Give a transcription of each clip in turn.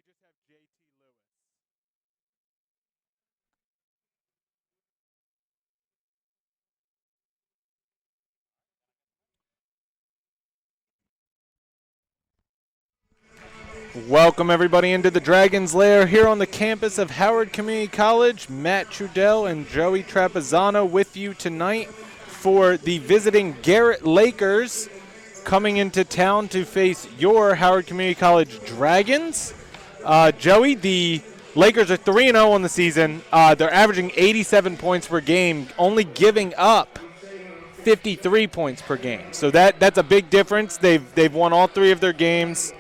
just have JT Lewis. Welcome everybody into the Dragon's Lair here on the campus of Howard Community College. Matt Trudell and Joey Trapezzano with you tonight for the visiting Garrett Lakers coming into town to face your Howard Community College Dragons. Joey, the Lakers are 3-0 on the season. They're averaging 87 points per game, only giving up 53 points per game. So that's a big difference. They've won all three of their games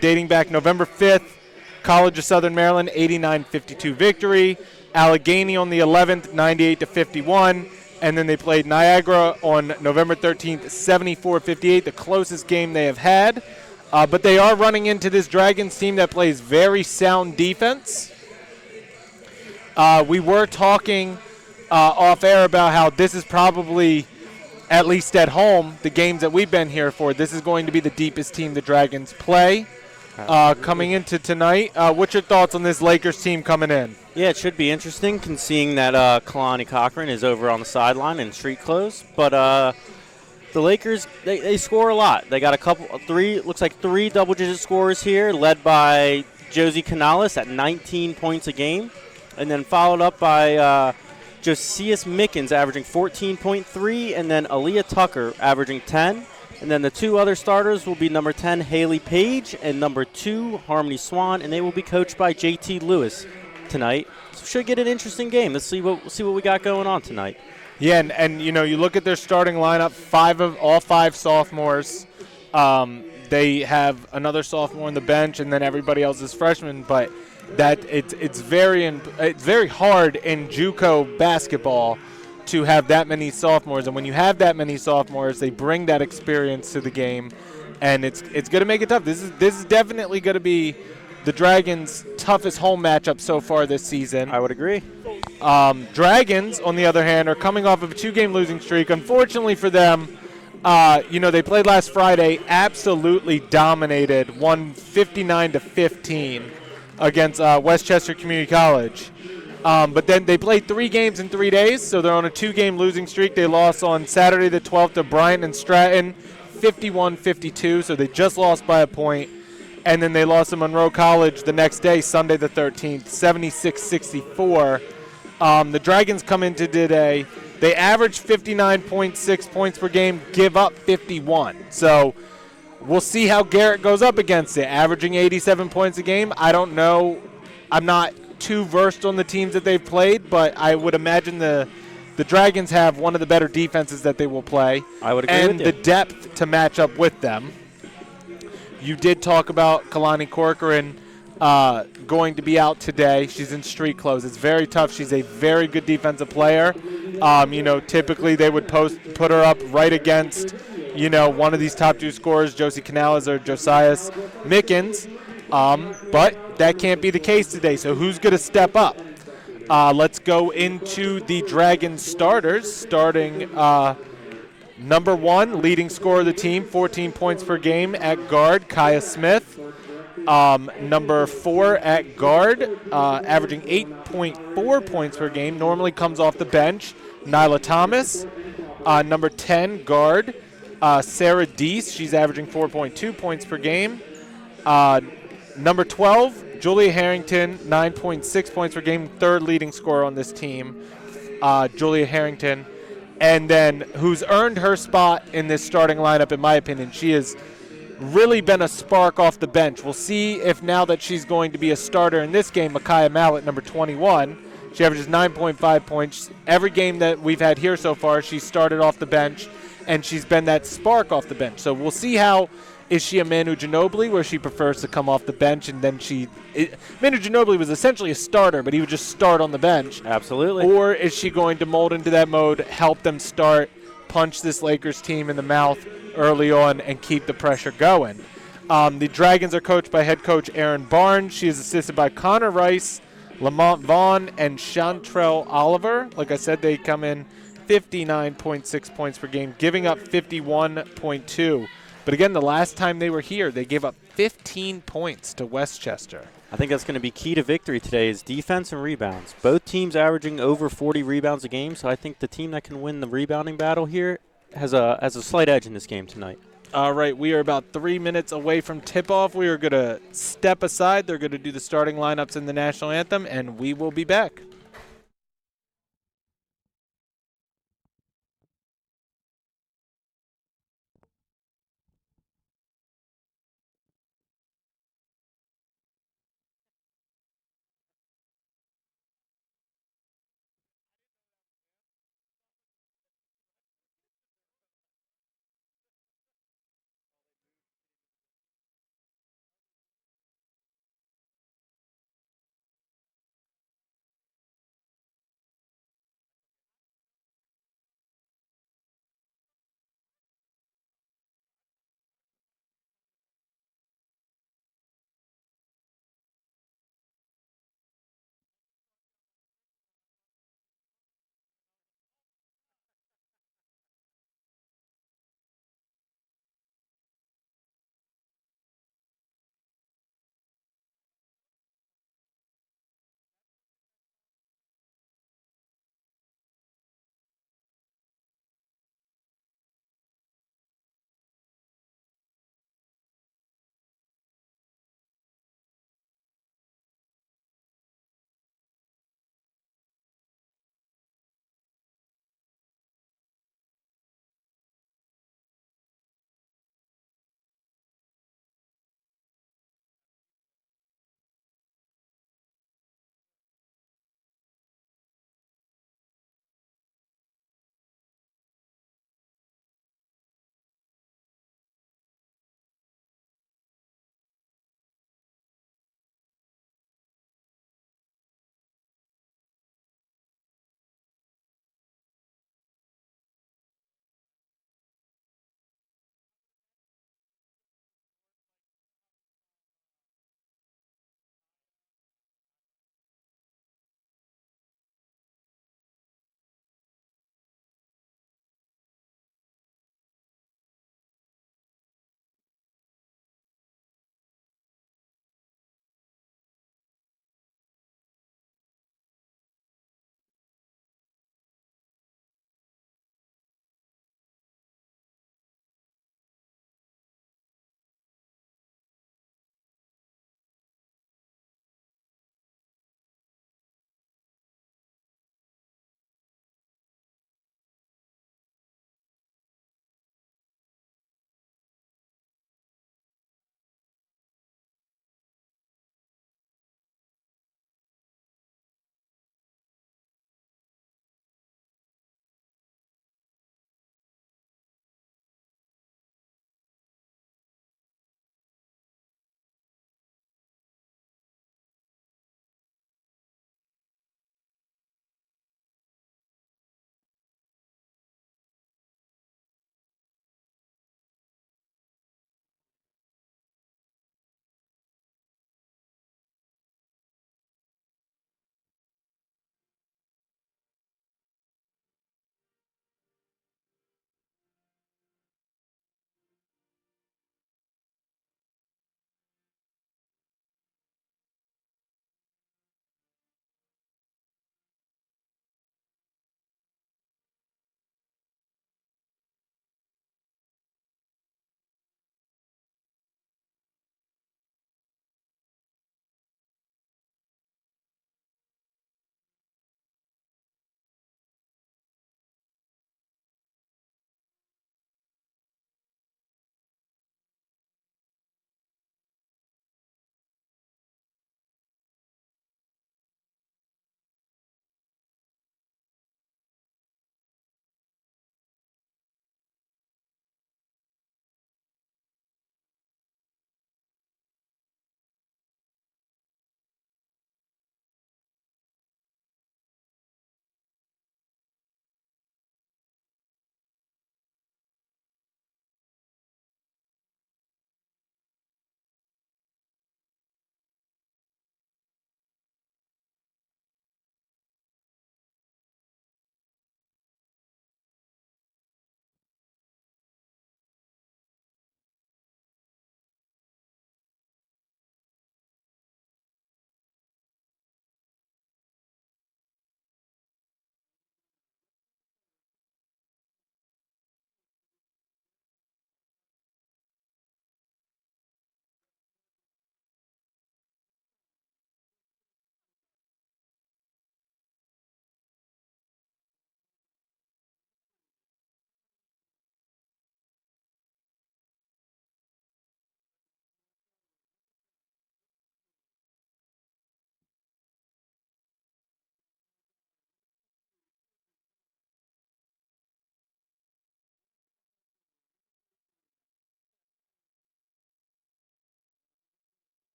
dating back November 5th. College of Southern Maryland, 89-52 victory. Allegheny on the 11th, 98-51. And then they played Niagara on November 13th, 74-58, the closest game they have had. But they are running into this Dragons team that plays very sound defense. We were talking off air about how this is probably, at least at home, the games that we've been here for, this is going to be the deepest team the Dragons play coming into tonight. What's your thoughts on this Lakers team coming in? Yeah, it should be interesting, seeing that Kalani Cochran is over on the sideline in street clothes. But the Lakers, they score a lot. They got three double-digit scorers here, led by Josie Canales at 19 points a game, and then followed up by Josias Mickens averaging 14.3, and then Aaliyah Tucker averaging 10. And then the two other starters will be number 10, Haley Page, and number 2, Harmony Swan, and they will be coached by JT Lewis tonight. So should get an interesting game. Let's see what we got going on tonight. Yeah, and you know, you look at their starting lineup, all five sophomores. They have another sophomore on the bench, and then everybody else is freshmen. But that it's very hard in JUCO basketball to have that many sophomores, and when you have that many sophomores, they bring that experience to the game, and it's going to make it tough. This is definitely going to be the Dragons' toughest home matchup so far this season. I would agree. Dragons, on the other hand, are coming off of a 2-game losing streak. Unfortunately for them, they played last Friday, absolutely dominated, won 59-15 against Westchester Community College. But then they played 3 games in 3 days, so they're on a 2-game losing streak. They lost on Saturday the 12th to Bryant and Stratton, 51-52, so they just lost by a point. And then they lost to Monroe College the next day, Sunday the 13th, 76-64. The Dragons come into today. They average 59.6 points per game, give up 51. So we'll see how Garrett goes up against it. Averaging 87 points a game, I don't know. I'm not too versed on the teams that they've played, but I would imagine the Dragons have one of the better defenses that they will play. I would agree and with you. The depth to match up with them. You did talk about Kalani Corcoran going to be out today. She's in street clothes. It's very tough. She's a very good defensive player. Typically they would put her up right against, one of these top 2 scorers, Josie Canales or Josias Mickens. But that can't be the case today. So who's going to step up? Let's go into the Dragons starters, starting number 1, leading scorer of the team, 14 points per game at guard, Kaya Smith. Number 4 at guard, averaging 8.4 points per game, normally comes off the bench, Nyla Thomas. Number 10, guard, Sarah Deese. She's averaging 4.2 points per game. Number 12, Julia Harrington, 9.6 points per game, 3rd leading scorer on this team, Julia Harrington. And then who's earned her spot in this starting lineup, in my opinion. She has really been a spark off the bench. We'll see if now that she's going to be a starter in this game, Micaiah Mallett, number 21. She averages 9.5 points. Every game that we've had here so far, she started off the bench, and she's been that spark off the bench. So we'll see how. Is she a Manu Ginobili where she prefers to come off the bench and then Manu Ginobili was essentially a starter, but he would just start on the bench. Absolutely. Or is she going to mold into that mode, help them start, punch this Lakers team in the mouth early on, and keep the pressure going? The Dragons are coached by head coach Erin Barnes. She is assisted by Connor Rice, Lamont Vaughn, and Chantrell Oliver. Like I said, they come in 59.6 points per game, giving up 51.2. But again, the last time they were here, they gave up 15 points to Westchester. I think that's going to be key to victory today is defense and rebounds. Both teams averaging over 40 rebounds a game, so I think the team that can win the rebounding battle here has a slight edge in this game tonight. All right, we are about 3 minutes away from tip-off. We are going to step aside. They're going to do the starting lineups in the national anthem, and we will be back.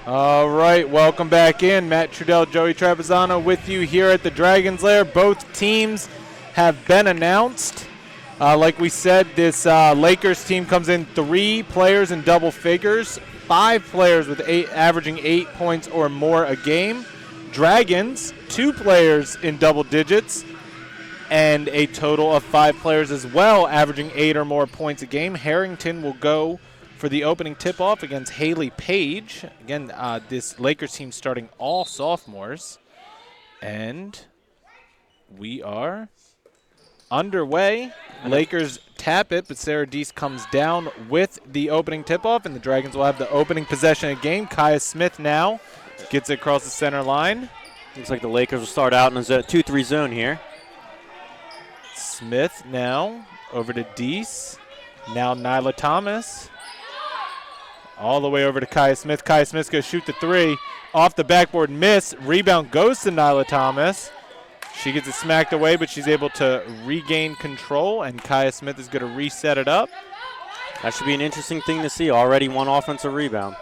All right, welcome back in. Matt Trudell, Joey Trapezzano with you here at the Dragon's Lair. Both teams have been announced. Like we said, this Lakers team comes in 3 players in double figures, 5 players with averaging 8 points or more a game. Dragons, 2 players in double digits, and a total of 5 players as well, averaging 8 or more points a game. Harrington will go for the opening tip-off against Haley Page. Again, this Lakers team starting all sophomores. And we are underway. Lakers tap it, but Sarah Deese comes down with the opening tip-off, and the Dragons will have the opening possession of the game. Kaya Smith now gets it across the center line. Looks like the Lakers will start out in a 2-3 zone here. Smith now over to Deese. Now Nyla Thomas. All the way over to Kaya Smith. Kaya Smith's going to shoot the 3. Off the backboard, miss. Rebound goes to Nyla Thomas. She gets it smacked away, but she's able to regain control, and Kaya Smith is going to reset it up. That should be an interesting thing to see. Already 1 offensive rebound.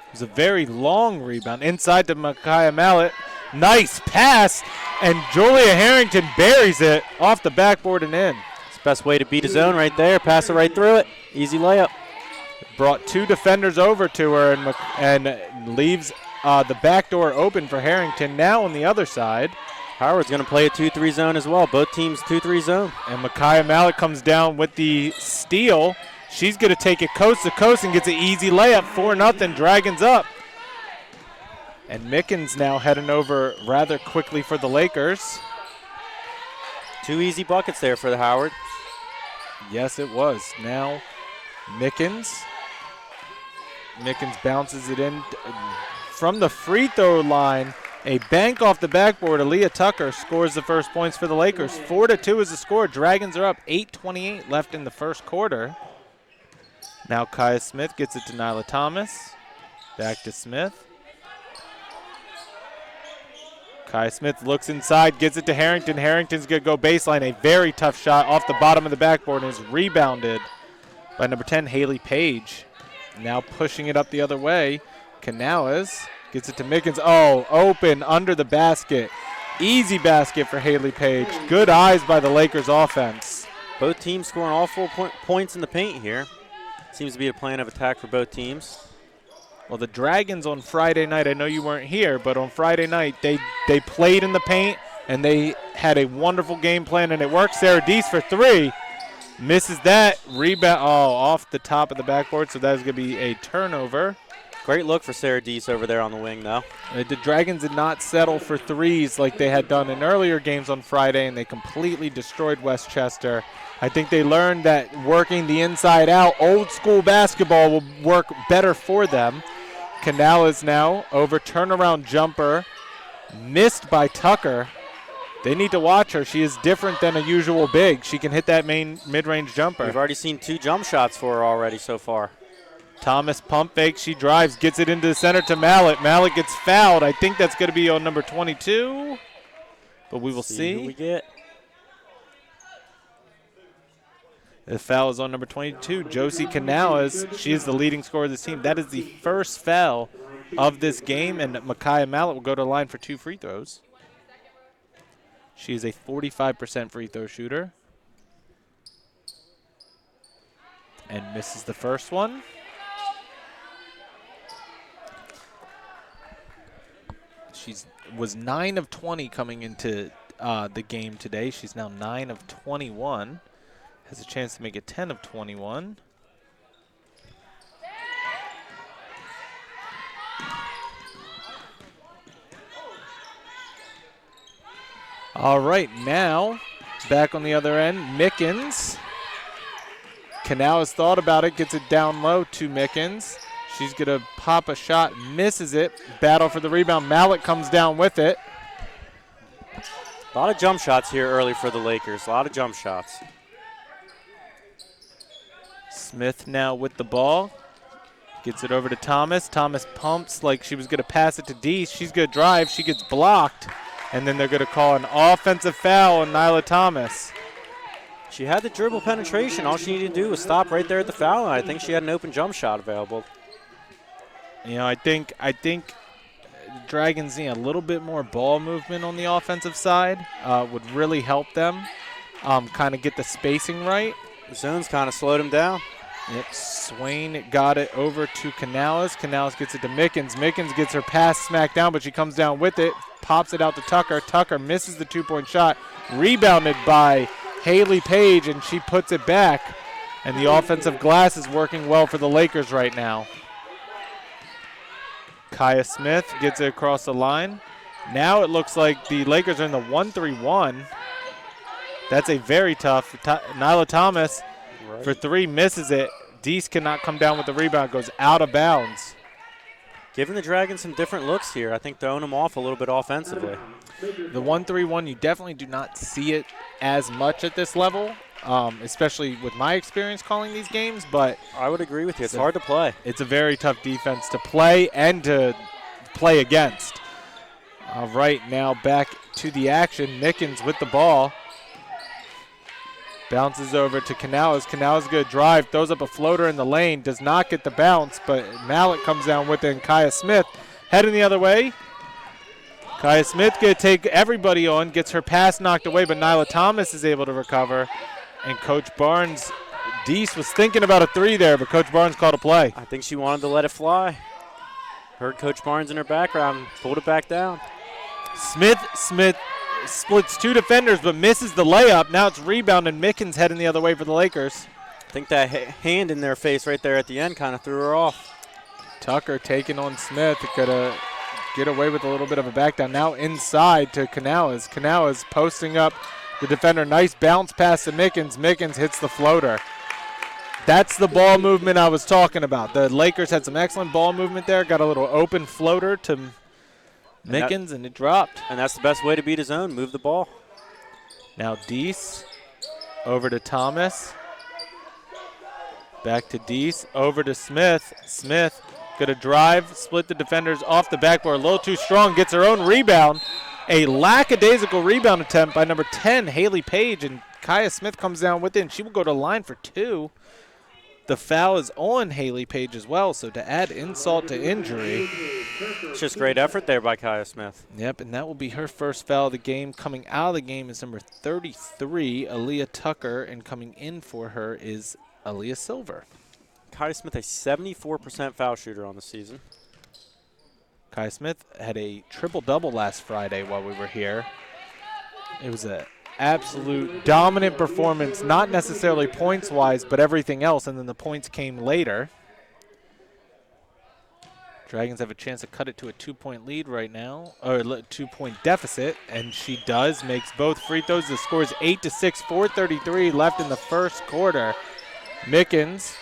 It was a very long rebound. Inside to Micaiah Mallet. Nice pass, and Julia Harrington buries it off the backboard and in. It's the best way to beat a zone right there. Pass it right through it. Easy layup. Brought 2 defenders over to her and leaves the back door open for Harrington. Now on the other side. Howard's going to play a 2-3 zone as well. Both teams 2-3 zone. And Micaiah Mallet comes down with the steal. She's going to take it coast to coast and gets an easy layup. 4-0, Dragons up. And Mickens now heading over rather quickly for the Lakers. 2 easy buckets there for the Howard. Yes, it was. Now Mickens bounces it in from the free throw line. A bank off the backboard. Aaliyah Tucker scores the first points for the Lakers. 4-2 is the score. Dragons are up. 8:28 left in the first quarter. Now Kaya Smith gets it to Nyla Thomas. Back to Smith. Kaya Smith looks inside, gets it to Harrington. Harrington's going to go baseline. A very tough shot off the bottom of the backboard and is rebounded by number 10, Haley Page. Now pushing it up the other way. Canales gets it to Mickens. Oh, open under the basket. Easy basket for Haley Page. Good eyes by the Lakers offense. Both teams scoring all 4 points in the paint here. Seems to be a plan of attack for both teams. Well, the Dragons on Friday night, I know you weren't here, but on Friday night they played in the paint and they had a wonderful game plan and it worked. Sarah Deese for 3. Misses that. Rebound off the top of the backboard, so that is going to be a turnover. Great look for Sarah Deese over there on the wing, though. The Dragons did not settle for 3s like they had done in earlier games on Friday, and they completely destroyed Westchester. I think they learned that working the inside out, old school basketball will work better for them. Canales now over turnaround jumper, missed by Tucker. They need to watch her. She is different than a usual big. She can hit that main mid-range jumper. We've already seen 2 jump shots for her already so far. Thomas pump fake. She drives, gets it into the center to Mallet. Mallet gets fouled. I think that's going to be on number 22, but we will see. Who we get. The foul is on number 22, Josie Canales. She is the leading scorer of this team. That is the first foul of this game, and Micaiah Mallet will go to the line for 2 free throws. She is a 45% free throw shooter. And misses the first one. She was 9 of 20 coming into the game today. She's now 9 of 21. Has a chance to make it 10 of 21. All right, now back on the other end, Mickens. Canales thought about it, gets it down low to Mickens. She's going to pop a shot, misses it. Battle for the rebound. Mallet comes down with it. A lot of jump shots here early for the Lakers. A lot of jump shots. Smith now with the ball. Gets it over to Thomas. Thomas pumps like she was going to pass it to Deese. She's going to drive. She gets blocked. And then they're going to call an offensive foul on Nyla Thomas. She had the dribble penetration. All she needed to do was stop right there at the foul line. I think she had an open jump shot available. I think the Dragons need a little bit more ball movement on the offensive side. Would really help them kind of get the spacing right. The zone's kind of slowed him down. Yep, Swain got it over to Canales. Canales gets it to Mickens. Mickens gets her pass smacked down, but she comes down with it, pops it out to Tucker. Tucker misses the two-point shot, rebounded by Haley Page, and she puts it back. And the offensive glass is working well for the Lakers right now. Kaya Smith gets it across the line. Now it looks like the Lakers are in the 1-3-1. That's a very tough. Nyla Thomas for three misses it. Deese cannot come down with the rebound, goes out of bounds. Giving the Dragons some different looks here. I think throwing them off a little bit offensively. The 1-3-1, you definitely do not see it as much at this level, especially with my experience calling these games, but I would agree with you. It's hard to play. It's a very tough defense to play and to play against. All right, now back to the action. Mickens with the ball. Bounces over to Canales. Canales good drive, throws up a floater in the lane, does not get the bounce, but Mallett comes down with it, and Kaya Smith heading the other way. Kaya Smith going to take everybody on, gets her pass knocked away, but Nyla Thomas is able to recover. And Coach Barnes, Deese was thinking about a three there, but Coach Barnes called a play. I think she wanted to let it fly. Heard Coach Barnes in her background, pulled it back down. Smith splits two defenders but misses the layup. Now it's rebounded. Mickens heading the other way for the Lakers. I think that hand in their face right there at the end kind of threw her off. Tucker taking on Smith. Could get away with a little bit of a back down. Now inside to Canales. Canales posting up the defender. Nice bounce pass to Mickens. Mickens hits the floater. That's the ball movement I was talking about. The Lakers had some excellent ball movement there. Got a little open floater to Mickens, and it dropped. And that's the best way to beat a zone, move the ball. Now Deese over to Thomas. Back to Deese, over to Smith. Smith gonna drive, split the defenders off the backboard. A little too strong, gets her own rebound. A lackadaisical rebound attempt by number 10, Haley Page, and Kaya Smith comes down with it, and she will go to the line for two. The foul is on Haley Page as well, so to add insult to injury. It's just great effort there by Kaya Smith. Yep, and that will be her first foul of the game. Coming out of the game is number 33, Aaliyah Tucker, and coming in for her is Aaliyah Silver. Kaya Smith, a 74% foul shooter on the season. Kaya Smith had a triple-double last Friday while we were here. It was an absolute dominant performance, not necessarily points-wise, but everything else, and then the points came later. Dragons have a chance to cut it to a two-point lead right now, or a two-point deficit, and she does, makes both free throws. The score is 8-6, 4:33 left in the first quarter. Mickens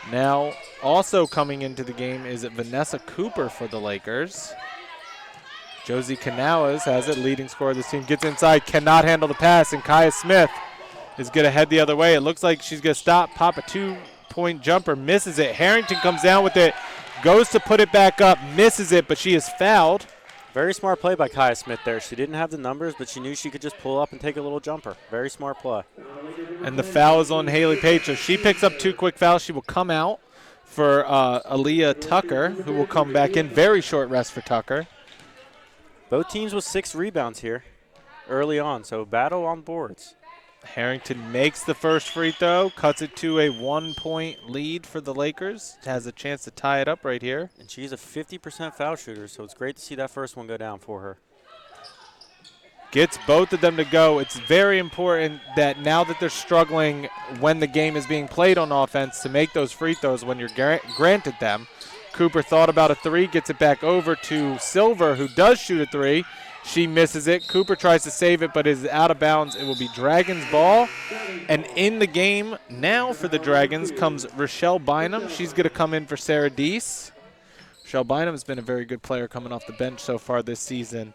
now also coming into the game is Vanessa Cooper for the Lakers. Josie Canales has it, leading scorer of this team, gets inside, cannot handle the pass, and Kaya Smith is going to head the other way. It looks like she's going to stop, pop a two-point jumper, misses it. Harrington comes down with it, goes to put it back up, misses it, but she is fouled. Very smart play by Kaya Smith there. She didn't have the numbers, but she knew she could just pull up and take a little jumper. Very smart play. And the foul is on Haley Page, so she picks up two quick fouls. She will come out for Aaliyah Tucker, who will come back in. Very short rest for Tucker. Both teams with 6 rebounds here early on, so battle on boards. Harrington makes the first free throw, cuts it to a 1-point lead for the Lakers. Has a chance to tie it up right here. And she's a 50% foul shooter, so it's great to see that first one go down for her. Gets both of them to go. It's very important that now that they're struggling when the game is being played on offense to make those free throws when you're granted them. Cooper thought about a three, gets it back over to Silver, who does shoot a three. She misses it. Cooper tries to save it, but is out of bounds. It will be Dragons ball. And in the game now for the Dragons comes Rochelle Bynum. She's going to come in for Sarah Deese. Rochelle Bynum has been a very good player coming off the bench so far this season.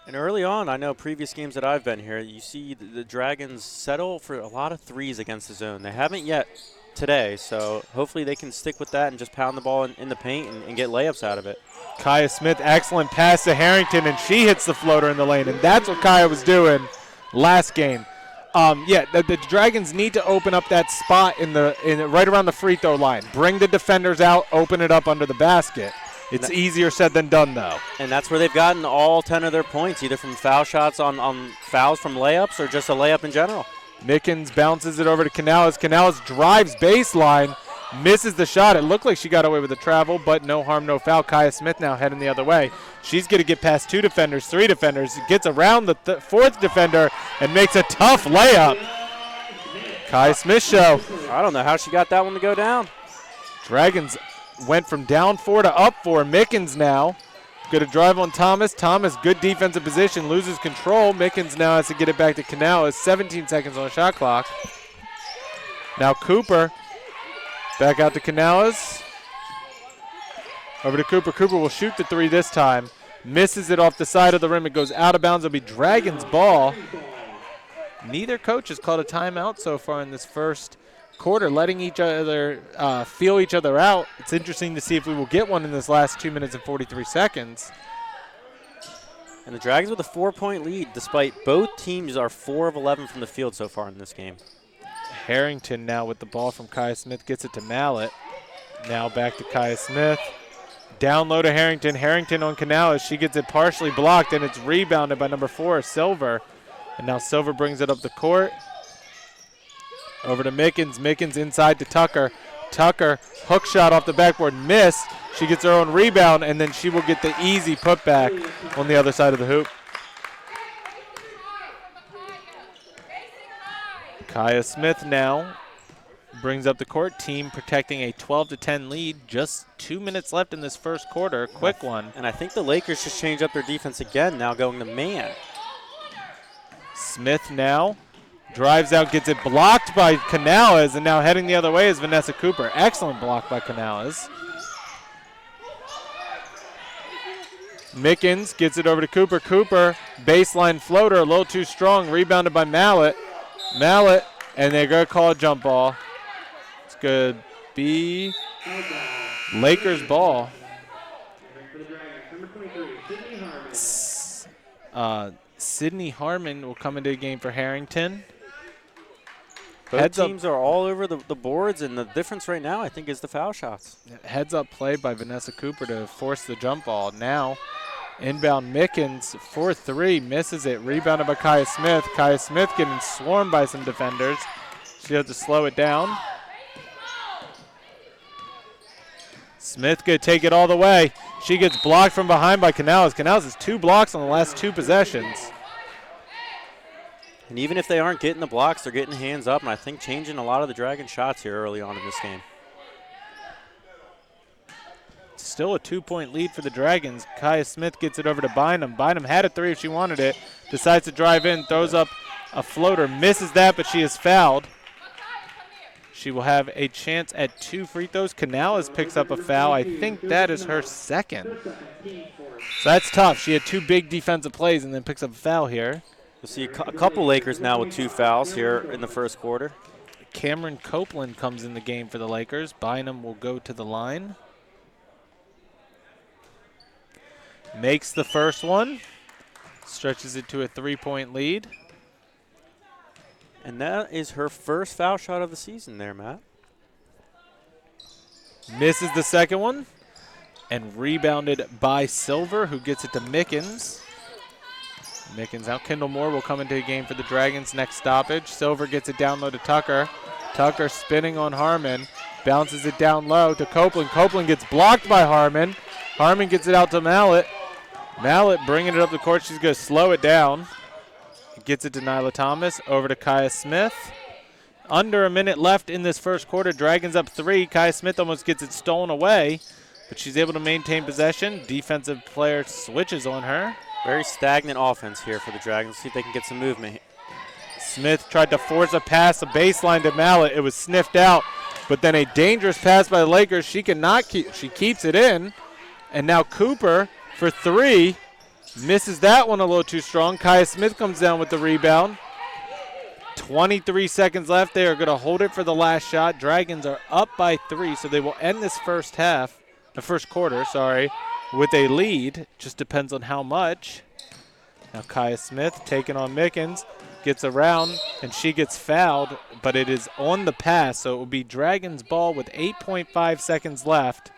And early on, I know previous games that I've been here, you see the Dragons settle for a lot of threes against the zone. They haven't yet today, so hopefully they can stick with that and just pound the ball in the paint and get layups out of it. Kaya Smith, excellent pass to Harrington, and she hits the floater in the lane, and that's what Kaya was doing last game. Yeah, the Dragons need to open up that spot right around the free throw line. Bring the defenders out, open it up under the basket. It's easier said than done, though. And that's where they've gotten all 10 of their points, either from foul shots on fouls from layups or just a layup in general. Mickens bounces it over to Canales. Canales drives baseline, misses the shot. It looked like she got away with the travel, but no harm, no foul. Kaya Smith now heading the other way. She's going to get past 2 defenders, 3 defenders, gets around the 4th defender, and makes a tough layup. Kaya Smith show. I don't know how she got that one to go down. Dragons went from down 4 to up 4. Mickens now going to drive on Thomas. Thomas, good defensive position, loses control. Mickens now has to get it back to Canales. 17 seconds on the shot clock. Now Cooper back out to Canales. Over to Cooper. Cooper will shoot the 3 this time. Misses it off the side of the rim. It goes out of bounds. It'll be Dragons ball. Neither coach has called a timeout so far in this first quarter, letting each other feel each other out. It's interesting to see if we will get one in this last 2 minutes and 43 seconds. And the Dragons with a 4-point lead, despite both teams are 4 of 11 from the field so far in this game. Harrington now with the ball from Kaya Smith, gets it to Mallet. Now back to Kaya Smith. Down low to Harrington. Harrington on Canales. She gets it partially blocked, and it's rebounded by number 4, Silver. And now Silver brings it up the court. Over to Mickens. Mickens inside to Tucker. Tucker, hook shot off the backboard, missed. She gets her own rebound, and then she will get the easy putback on the other side of the hoop. Kaya Smith now brings up the court. Team protecting a 12-10 lead. Just 2 minutes left in this first quarter. Quick one. And I think the Lakers just changed up their defense again, now going to man. Smith now drives out, gets it blocked by Canales, and now heading the other way is Vanessa Cooper. Excellent block by Canales. Mickens gets it over to Cooper. Cooper, baseline floater, a little too strong, rebounded by Mallet. Mallet, and they're going to call a jump ball. It's going to be Lakers ball. Sydney Harmon will come into the game for Harrington. Both teams are all over the boards, and the difference right now, I think, is the foul shots. Heads up play by Vanessa Cooper to force the jump ball. Now, inbound Mickens for 3, misses it. Rebounded by Kaya Smith. Kaya Smith getting swarmed by some defenders. She has to slow it down. Smith going to take it all the way. She gets blocked from behind by Canales. Canales has 2 blocks on the last 2 possessions. And even if they aren't getting the blocks, they're getting hands up, and I think changing a lot of the Dragon shots here early on in this game. Still a 2-point lead for the Dragons. Kaya Smith gets it over to Bynum. Bynum had a 3 if she wanted it. Decides to drive in, throws up a floater, misses that, but she is fouled. She will have a chance at 2 free throws. Canales picks up a foul. I think that is her second. So that's tough. She had 2 big defensive plays and then picks up a foul here. You'll see a couple Lakers now with 2 fouls here in the first quarter. Cameron Copeland comes in the game for the Lakers. Bynum will go to the line. Makes the first one. Stretches it to a 3-point lead. And that is her first foul shot of the season there, Matt. Misses the second one. And rebounded by Silver, who gets it to Mickens. Mickens out. Kendall Moore will come into the game for the Dragons' next stoppage. Silver gets it down low to Tucker. Tucker spinning on Harmon. Bounces it down low to Copeland. Copeland gets blocked by Harmon. Harmon gets it out to Mallet. Mallet bringing it up the court. She's going to slow it down. Gets it to Nyla Thomas. Over to Kaya Smith. Under a minute left in this first quarter. Dragons up 3. Kaya Smith almost gets it stolen away, but she's able to maintain possession. Defensive player switches on her. Very stagnant offense here for the Dragons. See if they can get some movement. Smith tried to force a pass, a baseline to Mallet. It was sniffed out, but then a dangerous pass by the Lakers. She keeps it in, and now Cooper for 3. Misses that one a little too strong. Kaya Smith comes down with the rebound. 23 seconds left. They are going to hold it for the last shot. Dragons are up by 3, so they will end this first quarter, with a lead. Just depends on how much. Now Kaya Smith taking on Mickens. gets around, and she gets fouled, but it is on the pass, so it will be Dragons ball with 8.5 seconds left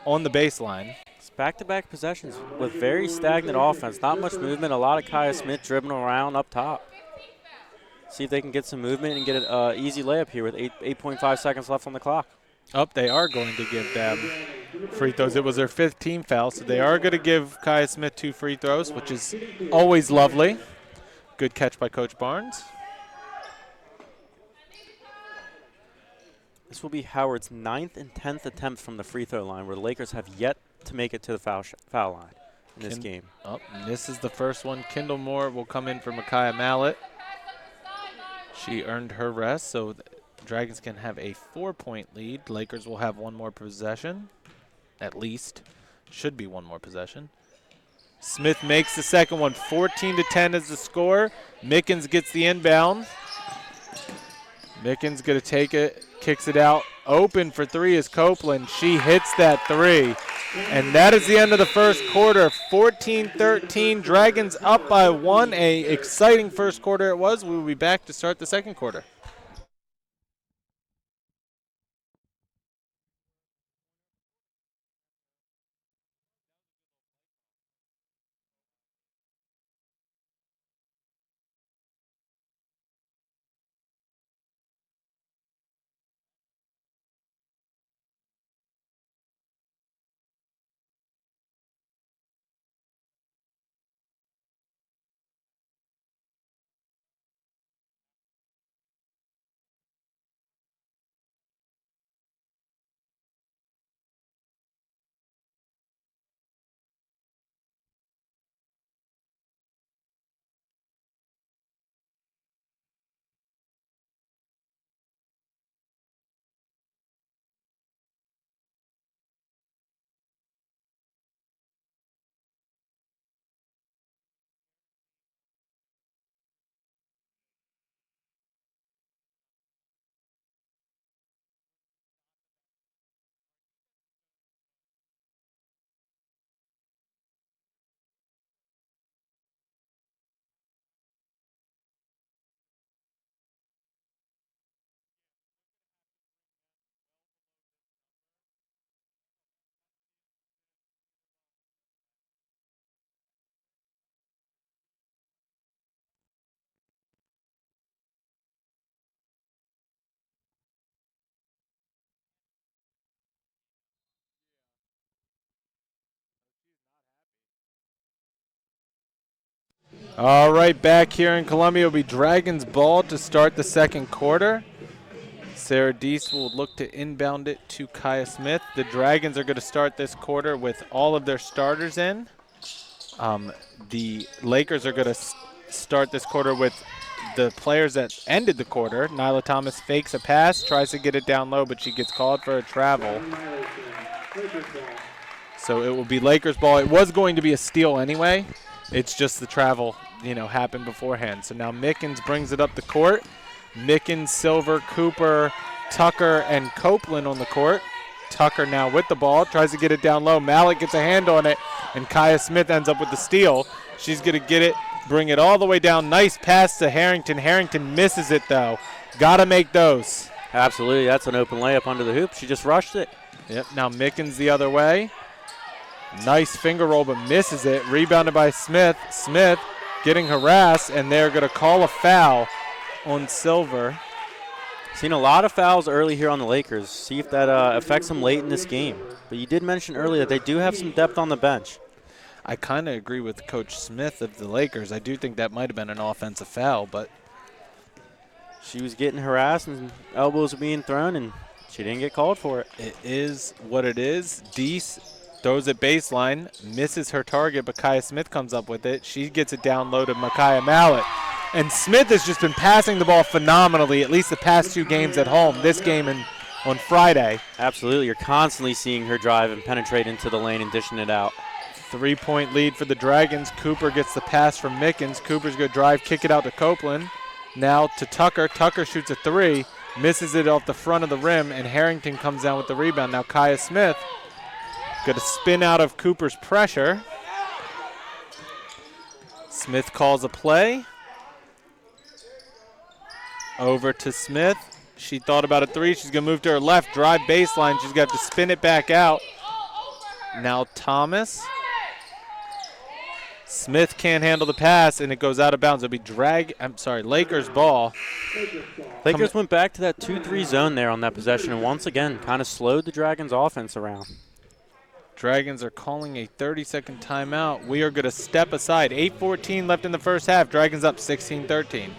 on the baseline. It's back-to-back possessions with very stagnant offense. Not much movement, a lot of Kaya Smith dribbling around up top. See if they can get some movement and get an easy layup here with 8.5 seconds left on the clock. They are going to give them free throws. It was their 5th team foul, so they are going to give Kaya Smith 2 free throws, which is always lovely. Good catch by Coach Barnes. This will be Howard's 9th and 10th attempts from the free throw line, where the Lakers have yet to make it to the foul line in this game. Misses the first one. Kendall Moore will come in for Micaiah Mallett. She earned her rest, so Dragons can have a 4-point lead. Lakers will have one more possession, at least. Should be one more possession. Smith makes the second one. 14-10 is the score. Mickens gets the inbound. Mickens going to take it, kicks it out. Open for 3 is Copeland. She hits that 3. And that is the end of the first quarter. 14-13. Dragons up by 1. A exciting first quarter it was. We will be back to start the second quarter. All right, back here in Columbia will be Dragons ball to start the second quarter. Sarah Deese will look to inbound it to Kaya Smith. The Dragons are going to start this quarter with all of their starters in. The Lakers are going to start this quarter with the players that ended the quarter. Nyla Thomas fakes a pass, tries to get it down low, but she gets called for a travel. So it will be Lakers ball. It was going to be a steal anyway. It's just the travel, happened beforehand. So now Mickens brings it up the court. Mickens, Silver, Cooper, Tucker, and Copeland on the court. Tucker now with the ball, tries to get it down low. Mallett gets a hand on it, and Kaya Smith ends up with the steal. She's going to get it, bring it all the way down. Nice pass to Harrington. Harrington misses it, though. Got to make those. Absolutely. That's an open layup under the hoop. She just rushed it. Yep, now Mickens the other way. Nice finger roll, but misses it. Rebounded by Smith. Smith getting harassed, and they're going to call a foul on Silver. Seen a lot of fouls early here on the Lakers. See if that affects them late in this game. But you did mention earlier that they do have some depth on the bench. I kind of agree with Coach Smith of the Lakers. I do think that might have been an offensive foul, but she was getting harassed and elbows were being thrown, and she didn't get called for it. It is what it is. Deese throws it baseline, misses her target, but Kaya Smith comes up with it. She gets it down low to Micaiah Mallett. And Smith has just been passing the ball phenomenally, at least the past 2 games at home, this game and on Friday. Absolutely. You're constantly seeing her drive and penetrate into the lane and dishing it out. 3-point lead for the Dragons. Cooper gets the pass from Mickens. Cooper's going to drive, kick it out to Copeland. Now to Tucker. Tucker shoots a 3, misses it off the front of the rim, and Harrington comes down with the rebound. Now Kaya Smith going to spin out of Cooper's pressure. Smith calls a play. Over to Smith. She thought about a three. She's going to move to her left, drive baseline. She's got to spin it back out. Now Thomas. Smith can't handle the pass, and it goes out of bounds. It'll be Lakers ball. Lakers went back to that 2-3 zone there on that possession, and once again kind of slowed the Dragons' offense around. Dragons are calling a 30-second timeout. We are going to step aside. 8:14 left in the first half. Dragons up 16-13.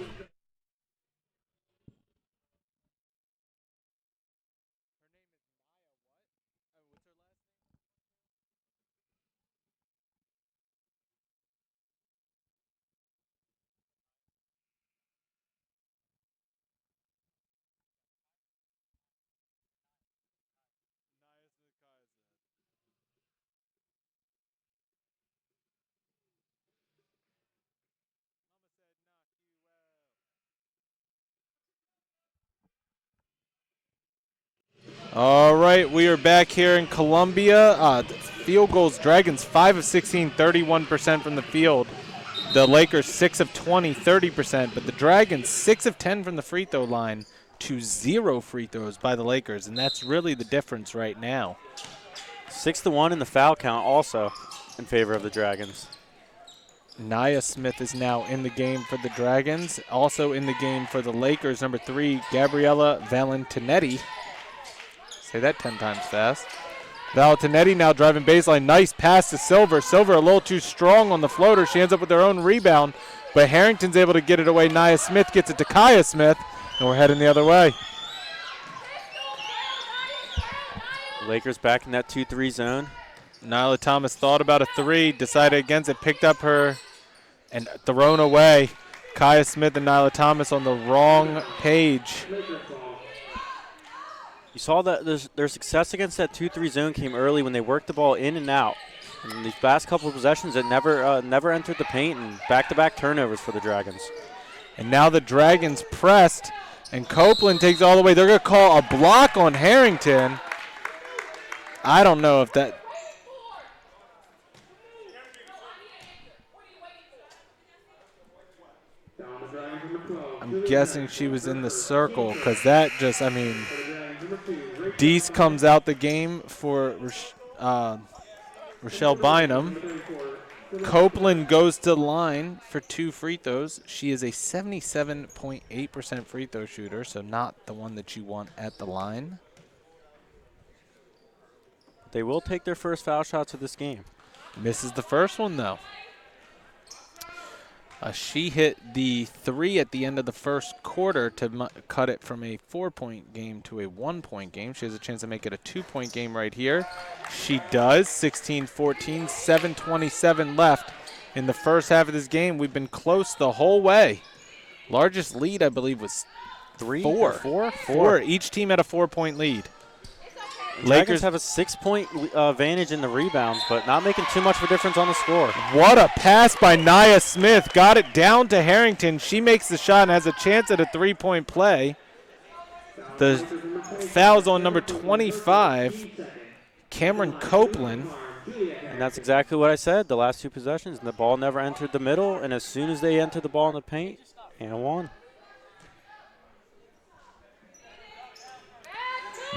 All right, we are back here in Columbia. Field goals, Dragons 5 of 16, 31% from the field. The Lakers 6 of 20, 30%. But the Dragons 6 of 10 from the free throw line to 0 free throws by the Lakers. And that's really the difference right now. 6-1 in the foul count also in favor of the Dragons. Nia Smith is now in the game for the Dragons. Also in the game for the Lakers, number 3, Gabriella Valentinetti. Say that 10 times fast. Valentinetti now driving baseline. Nice pass to Silver. Silver a little too strong on the floater. She ends up with her own rebound, but Harrington's able to get it away. Nia Smith gets it to Kaya Smith, and we're heading the other way. Lakers back in that 2-3 zone. Nyla Thomas thought about a three, decided against it, picked up her, and thrown away. Kaya Smith and Nyla Thomas on the wrong page. You saw that their success against that 2-3 zone came early when they worked the ball in and out. And these last couple of possessions, it never entered the paint, and back-to-back turnovers for the Dragons. And now the Dragons pressed, and Copeland takes all the way. They're going to call a block on Harrington. I don't know if that. I'm guessing she was in the circle because that just, I mean, Deese comes out the game for Rochelle Bynum. Copeland goes to the line for 2 free throws. She is a 77.8% free throw shooter, so not the one that you want at the line. They will take their first foul shots of this game. Misses the first one, though. She hit the 3 at the end of the first quarter to cut it from a 4-point game to a 1-point game. She has a chance to make it a 2-point game right here. She does. 16-14, 7:27 left in the first half of this game. We've been close the whole way. Largest lead, I believe, was 4. Each team had a 4-point lead. Lakers have a 6-point advantage in the rebounds, but not making too much of a difference on the score. What a pass by Nia Smith. Got it down to Harrington. She makes the shot and has a chance at a 3-point play. The foul's on number 25, Cameron Copeland. And that's exactly what I said. The last 2 possessions, the ball never entered the middle, and as soon as they entered the ball in the paint, and won.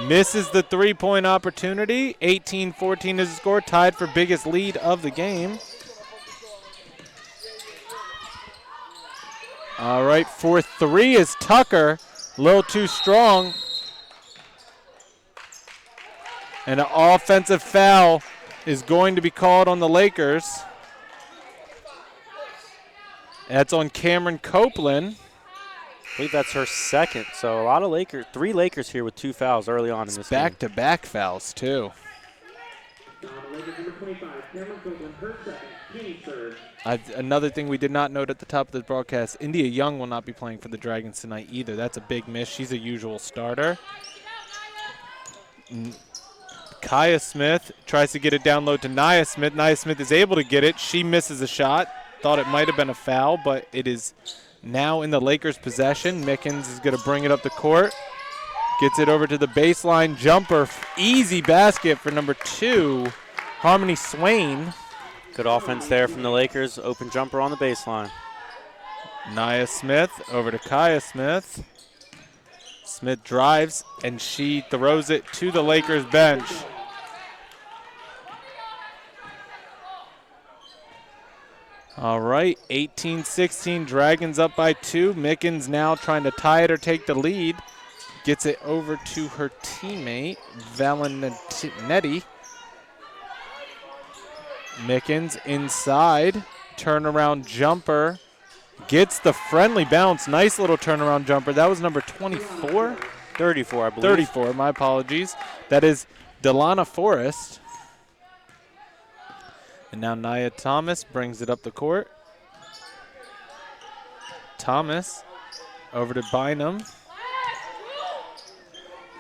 Misses the 3-point opportunity. 18-14 is the score, tied for biggest lead of the game. All right, for 3 is Tucker. A little too strong. And an offensive foul is going to be called on the Lakers. That's on Cameron Copeland. I believe that's her second. So a lot of 3 Lakers here with 2 fouls early on in this game. Back-to-back fouls, too. Another thing we did not note at the top of the broadcast, India Young will not be playing for the Dragons tonight either. That's a big miss. She's a usual starter. Kaya Smith tries to get it down low to Nia Smith. Nia Smith is able to get it. She misses a shot. Thought it might have been a foul, but it is now in the Lakers' possession. Mickens is going to bring it up the court. Gets it over to the baseline jumper. Easy basket for number 2, Harmony Swain. Good offense there from the Lakers. Open jumper on the baseline. Nia Smith over to Kaya Smith. Smith drives, and she throws it to the Lakers bench. All right, 18-16, Dragons up by 2. Mickens now trying to tie it or take the lead. Gets it over to her teammate, Valentinetti. Mickens inside, turnaround jumper. Gets the friendly bounce. Nice little turnaround jumper. That was number 24? 34, I believe. 34, my apologies. That is Delana Forrest. And now Nia Thomas brings it up the court. Thomas over to Bynum.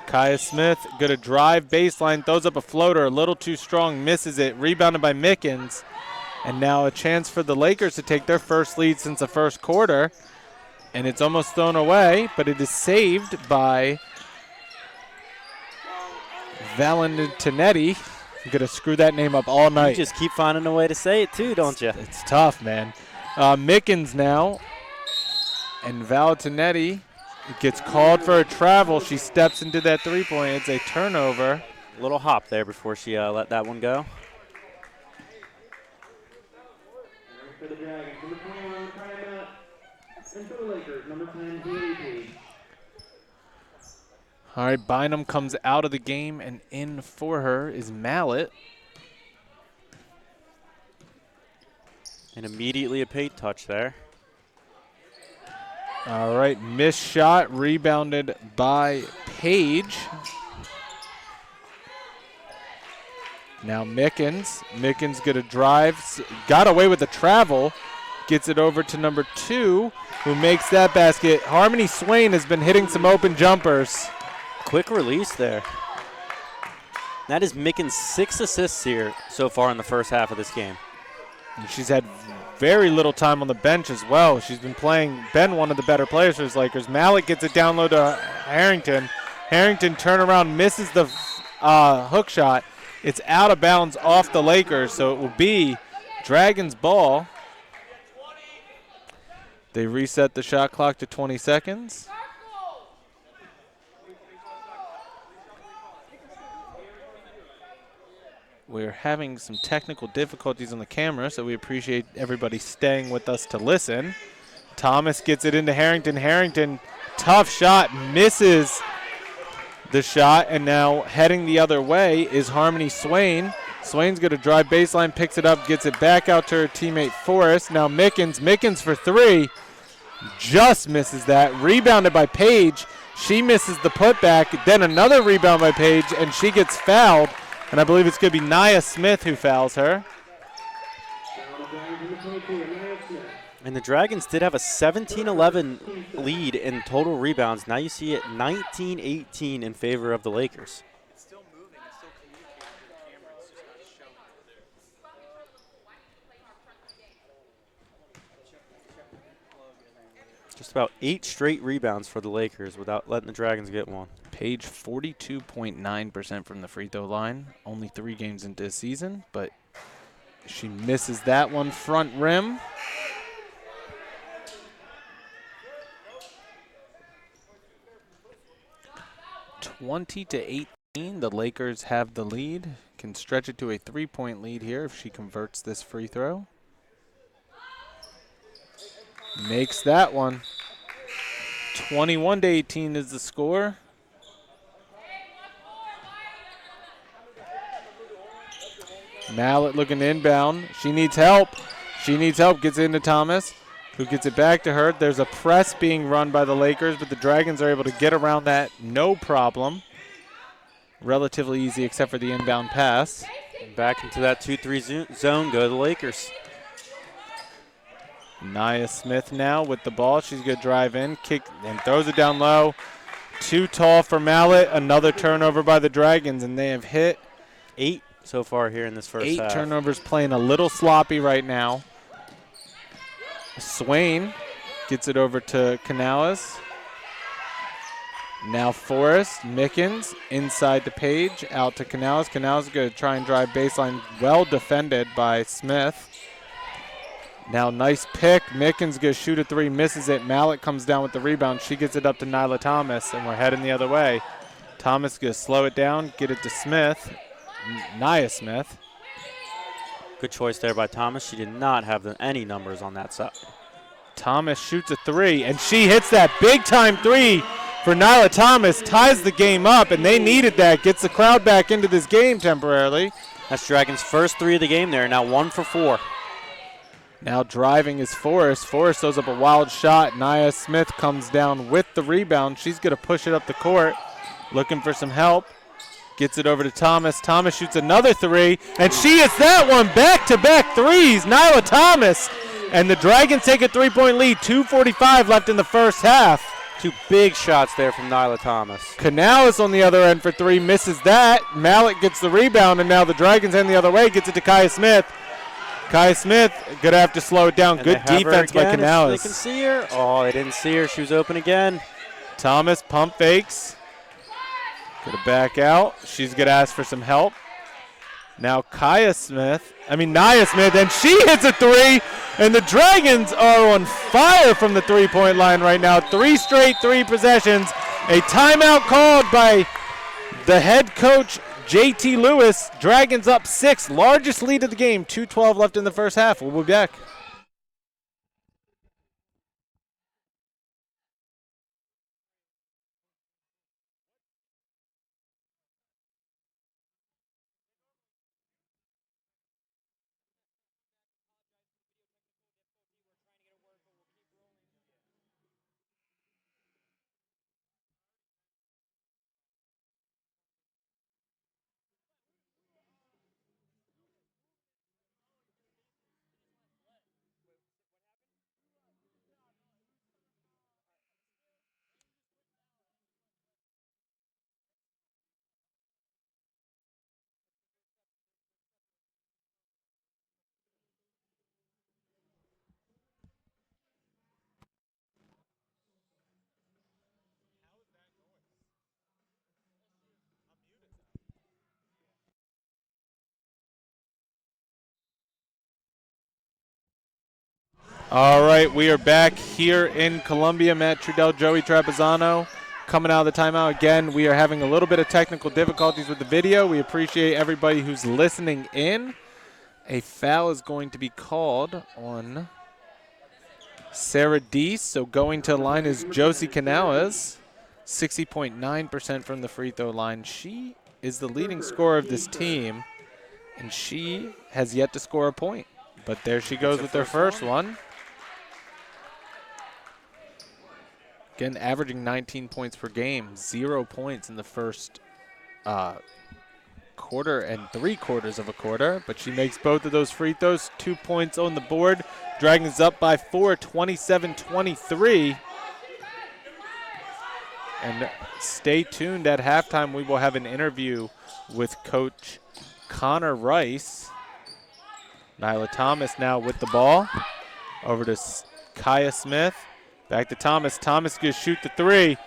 Kaya Smith, gonna drive baseline, throws up a floater, a little too strong, misses it, rebounded by Mickens. And now a chance for the Lakers to take their first lead since the first quarter. And it's almost thrown away, but it is saved by Valentinetti. I'm gonna screw that name up all night. You just keep finding a way to say it too, don't you? It's tough, man. Mickens now, and Valentinetti gets called for a travel. She steps into that three-point. It's a turnover. A little hop there before she let that one go. For the Dragons, number 21, timeout. And for the Lakers, number 10, DAP. All right, Bynum comes out of the game, and in for her is Mallet. And immediately a paid touch there. All right, missed shot, rebounded by Page. Now Mickens. Mickens gonna drive, got away with the travel, gets it over to number 2, who makes that basket. Harmony Swain has been hitting some open jumpers. Quick release there. That is Mickens' 6 assists here so far in the first half of this game. And she's had very little time on the bench as well. She's been one of the better players for the Lakers. Mallet gets it down low to Harrington. Harrington turnaround, misses the hook shot. It's out of bounds off the Lakers, so it will be Dragons ball. They reset the shot clock to 20 seconds. We're having some technical difficulties on the camera, so we appreciate everybody staying with us to listen. Thomas gets it into Harrington. Harrington, tough shot, misses the shot, and now heading the other way is Harmony Swain. Swain's going to drive baseline, picks it up, gets it back out to her teammate Forrest. Now Mickens for 3, just misses that. Rebounded by Page. She misses the putback, then another rebound by Page, and she gets fouled. And I believe it's going to be Nia Smith who fouls her. And the Dragons did have a 17-11 lead in total rebounds. Now you see it 19-18 in favor of the Lakers. It's still moving. It's still communicating with the camera. It's just not showing. Just about 8 straight rebounds for the Lakers without letting the Dragons get one. Page 42.9% from the free throw line. Only 3 games into the season, but she misses that one front rim. (20-18). The Lakers have the lead. Can stretch it to a 3-point lead here if she converts this free throw. Makes that one. 21-18 is the score. Mallet looking to inbound. She needs help. Gets it into Thomas, who gets it back to her. There's a press being run by the Lakers, but the Dragons are able to get around that no problem. Relatively easy except for the inbound pass. And back into that 2-3 zone go the Lakers. Nia Smith now with the ball. She's going to drive in, kick, and throws it down low. Too tall for Mallet. Another turnover by the Dragons, and they have hit 8 so far here in this first half. 8 turnovers, playing a little sloppy right now. Swain gets it over to Canales. Now Forrest, Mickens, inside the Page, out to Canales. Canales is going to try and drive baseline, well defended by Smith. Now nice pick. Mickens going to shoot a three, misses it. Mallett comes down with the rebound. She gets it up to Nyla Thomas, and we're heading the other way. Thomas going to slow it down, get it to Smith. Nia Smith. Good choice there by Thomas. She did not have any numbers on that side. Thomas shoots a three, and she hits that big-time three for Nyla Thomas, ties the game up, and they needed that. Gets the crowd back into this game temporarily. That's Dragons' first three of the game there, now 1 for 4. Now driving is Forrest. Forrest throws up a wild shot. Nia Smith comes down with the rebound. She's going to push it up the court, looking for some help. Gets it over to Thomas. Thomas shoots another three, and she hits that one. Back-to-back threes. Nyla Thomas. And the Dragons take a three-point lead. 2:45 left in the first half. Two big shots there from Nyla Thomas. Canales on the other end for three, misses that. Mallett gets the rebound, and now the Dragons heading the other way. Gets it to Kaya Smith. Kaya Smith going to have to slow it down. And good defense by Canales. They can see her. Oh, they didn't see her. She was open again. Thomas pump fakes. Going to back out. She's going to ask for some help. Now Nia Smith, and she hits a three, and the Dragons are on fire from the three-point line right now. 3 straight three possessions. A timeout called by the head coach, JT Lewis. Dragons up 6, largest lead of the game. 2:12 left in the first half. We'll be back. All right, we are back here in Columbia. Matt Trudell, Joey Trapezzano coming out of the timeout again. We are having a little bit of technical difficulties with the video. We appreciate everybody who's listening in. A foul is going to be called on Sarah Deese. So going to the line is Josie Canales, 60.9% from the free throw line. She is the leading scorer of this team, and she has yet to score a point. But there she goes with their first one. Again, averaging 19 points per game, 0 points in the first quarter and 3/4 of a quarter. But she makes both of those free throws, 2 points on the board. Dragons up by 4, 27-23. And stay tuned at halftime. We will have an interview with Coach Connor Rice. Nyla Thomas now with the ball. Over to Kaya Smith. Back to Thomas. Thomas going to shoot the three.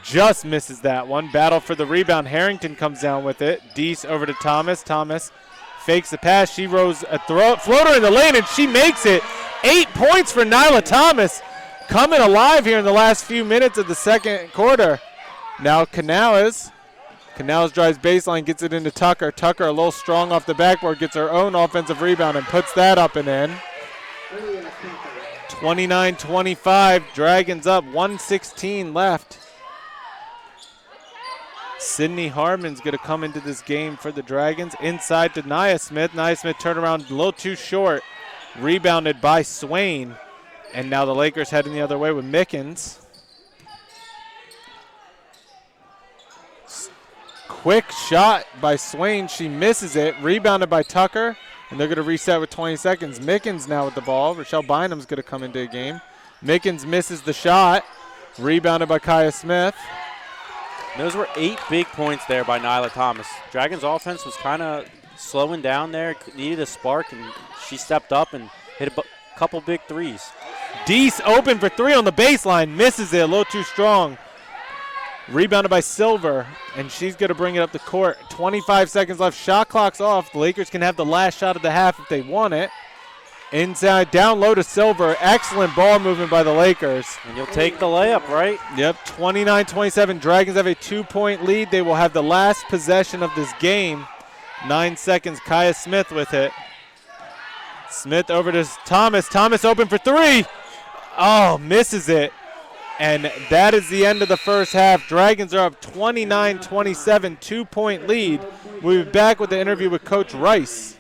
Just misses that one. Battle for the rebound. Harrington comes down with it. Deese over to Thomas. Thomas fakes the pass. She rolls a floater in the lane, and she makes it. 8 points for Nyla Thomas. Coming alive here in the last few minutes of the second quarter. Now Canales. Canales drives baseline, gets it into Tucker. Tucker a little strong off the backboard, gets her own offensive rebound and puts that up and in. 29-25, Dragons up, 1:16 left. Sydney Harmon's going to come into this game for the Dragons. Inside to Nia Smith. Nia Smith turned around a little too short. Rebounded by Swain. And now the Lakers heading the other way with Mickens. Quick shot by Swain. She misses it. Rebounded by Tucker. And they're going to reset with 20 seconds. Mickens now with the ball. Rochelle Bynum's going to come into the game. Mickens misses the shot. Rebounded by Kaya Smith. Those were 8 big points there by Nyla Thomas. Dragons' offense was kind of slowing down there. Needed a spark, and she stepped up and hit a couple big threes. Deese open for three on the baseline. Misses it a little too strong. Rebounded by Silver, and she's going to bring it up the court. 25 seconds left. Shot clock's off. The Lakers can have the last shot of the half if they want it. Inside, down low to Silver. Excellent ball movement by the Lakers. And you'll take the layup, right? Yep, 29-27. Dragons have a 2-point lead. They will have the last possession of this game. 9 seconds. Kaya Smith with it. Smith over to Thomas. Thomas open for three. Oh, misses it. And that is the end of the first half. Dragons are up 29-27, 2-point lead. We'll be back with the interview with Coach Rice.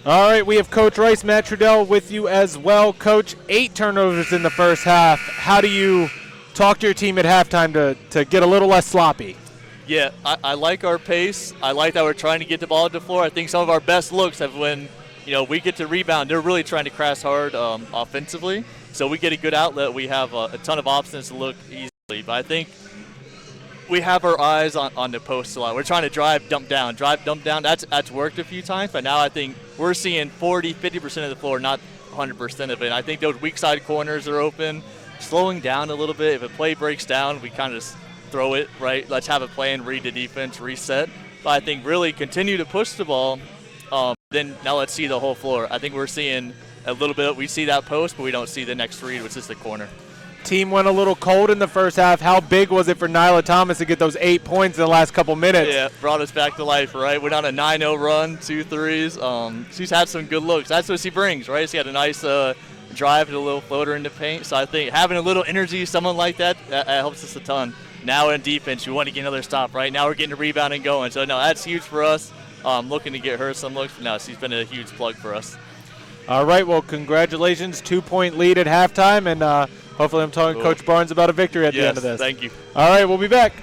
All right, we have Coach Rice, Matt Trudell with you as well. Coach, 8 turnovers in the first half. How do you talk to your team at halftime to get a little less sloppy? Yeah, I like our pace. I like that we're trying to get the ball to the floor. I think some of our best looks have when, we get to rebound. They're really trying to crash hard offensively. So we get a good outlet. We have a ton of options to look easily. But I think we have our eyes on the post a lot. We're trying to drive, dump down. That's worked a few times, but now I think we're seeing 40, 50% of the floor, not 100% of it. I think those weak side corners are open, slowing down a little bit. If a play breaks down, we kind of just throw it, right? Let's have a plan, read the defense, reset. But I think really continue to push the ball. Then now let's see the whole floor. I think we're seeing a little bit. We see that post, but we don't see the next read, which is the corner. Team went a little cold in the first half. How big was it for Nyla Thomas to get those 8 points in the last couple minutes? Yeah, brought us back to life, right? Went on a 9-0 run, 2 threes. She's had some good looks. That's what she brings, right? She had a nice drive, a little floater in the paint. So I think having a little energy, someone like that helps us a ton. Now in defense, we want to get another stop, right? Now we're getting the rebound and going. So, no, that's huge for us. Looking to get her some looks. But no, she's been a huge plug for us. All right, well, congratulations. 2-point lead at halftime, and hopefully I'm talking Cool. Coach Barnes about a victory at the end of this. Thank you. All right, we'll be back.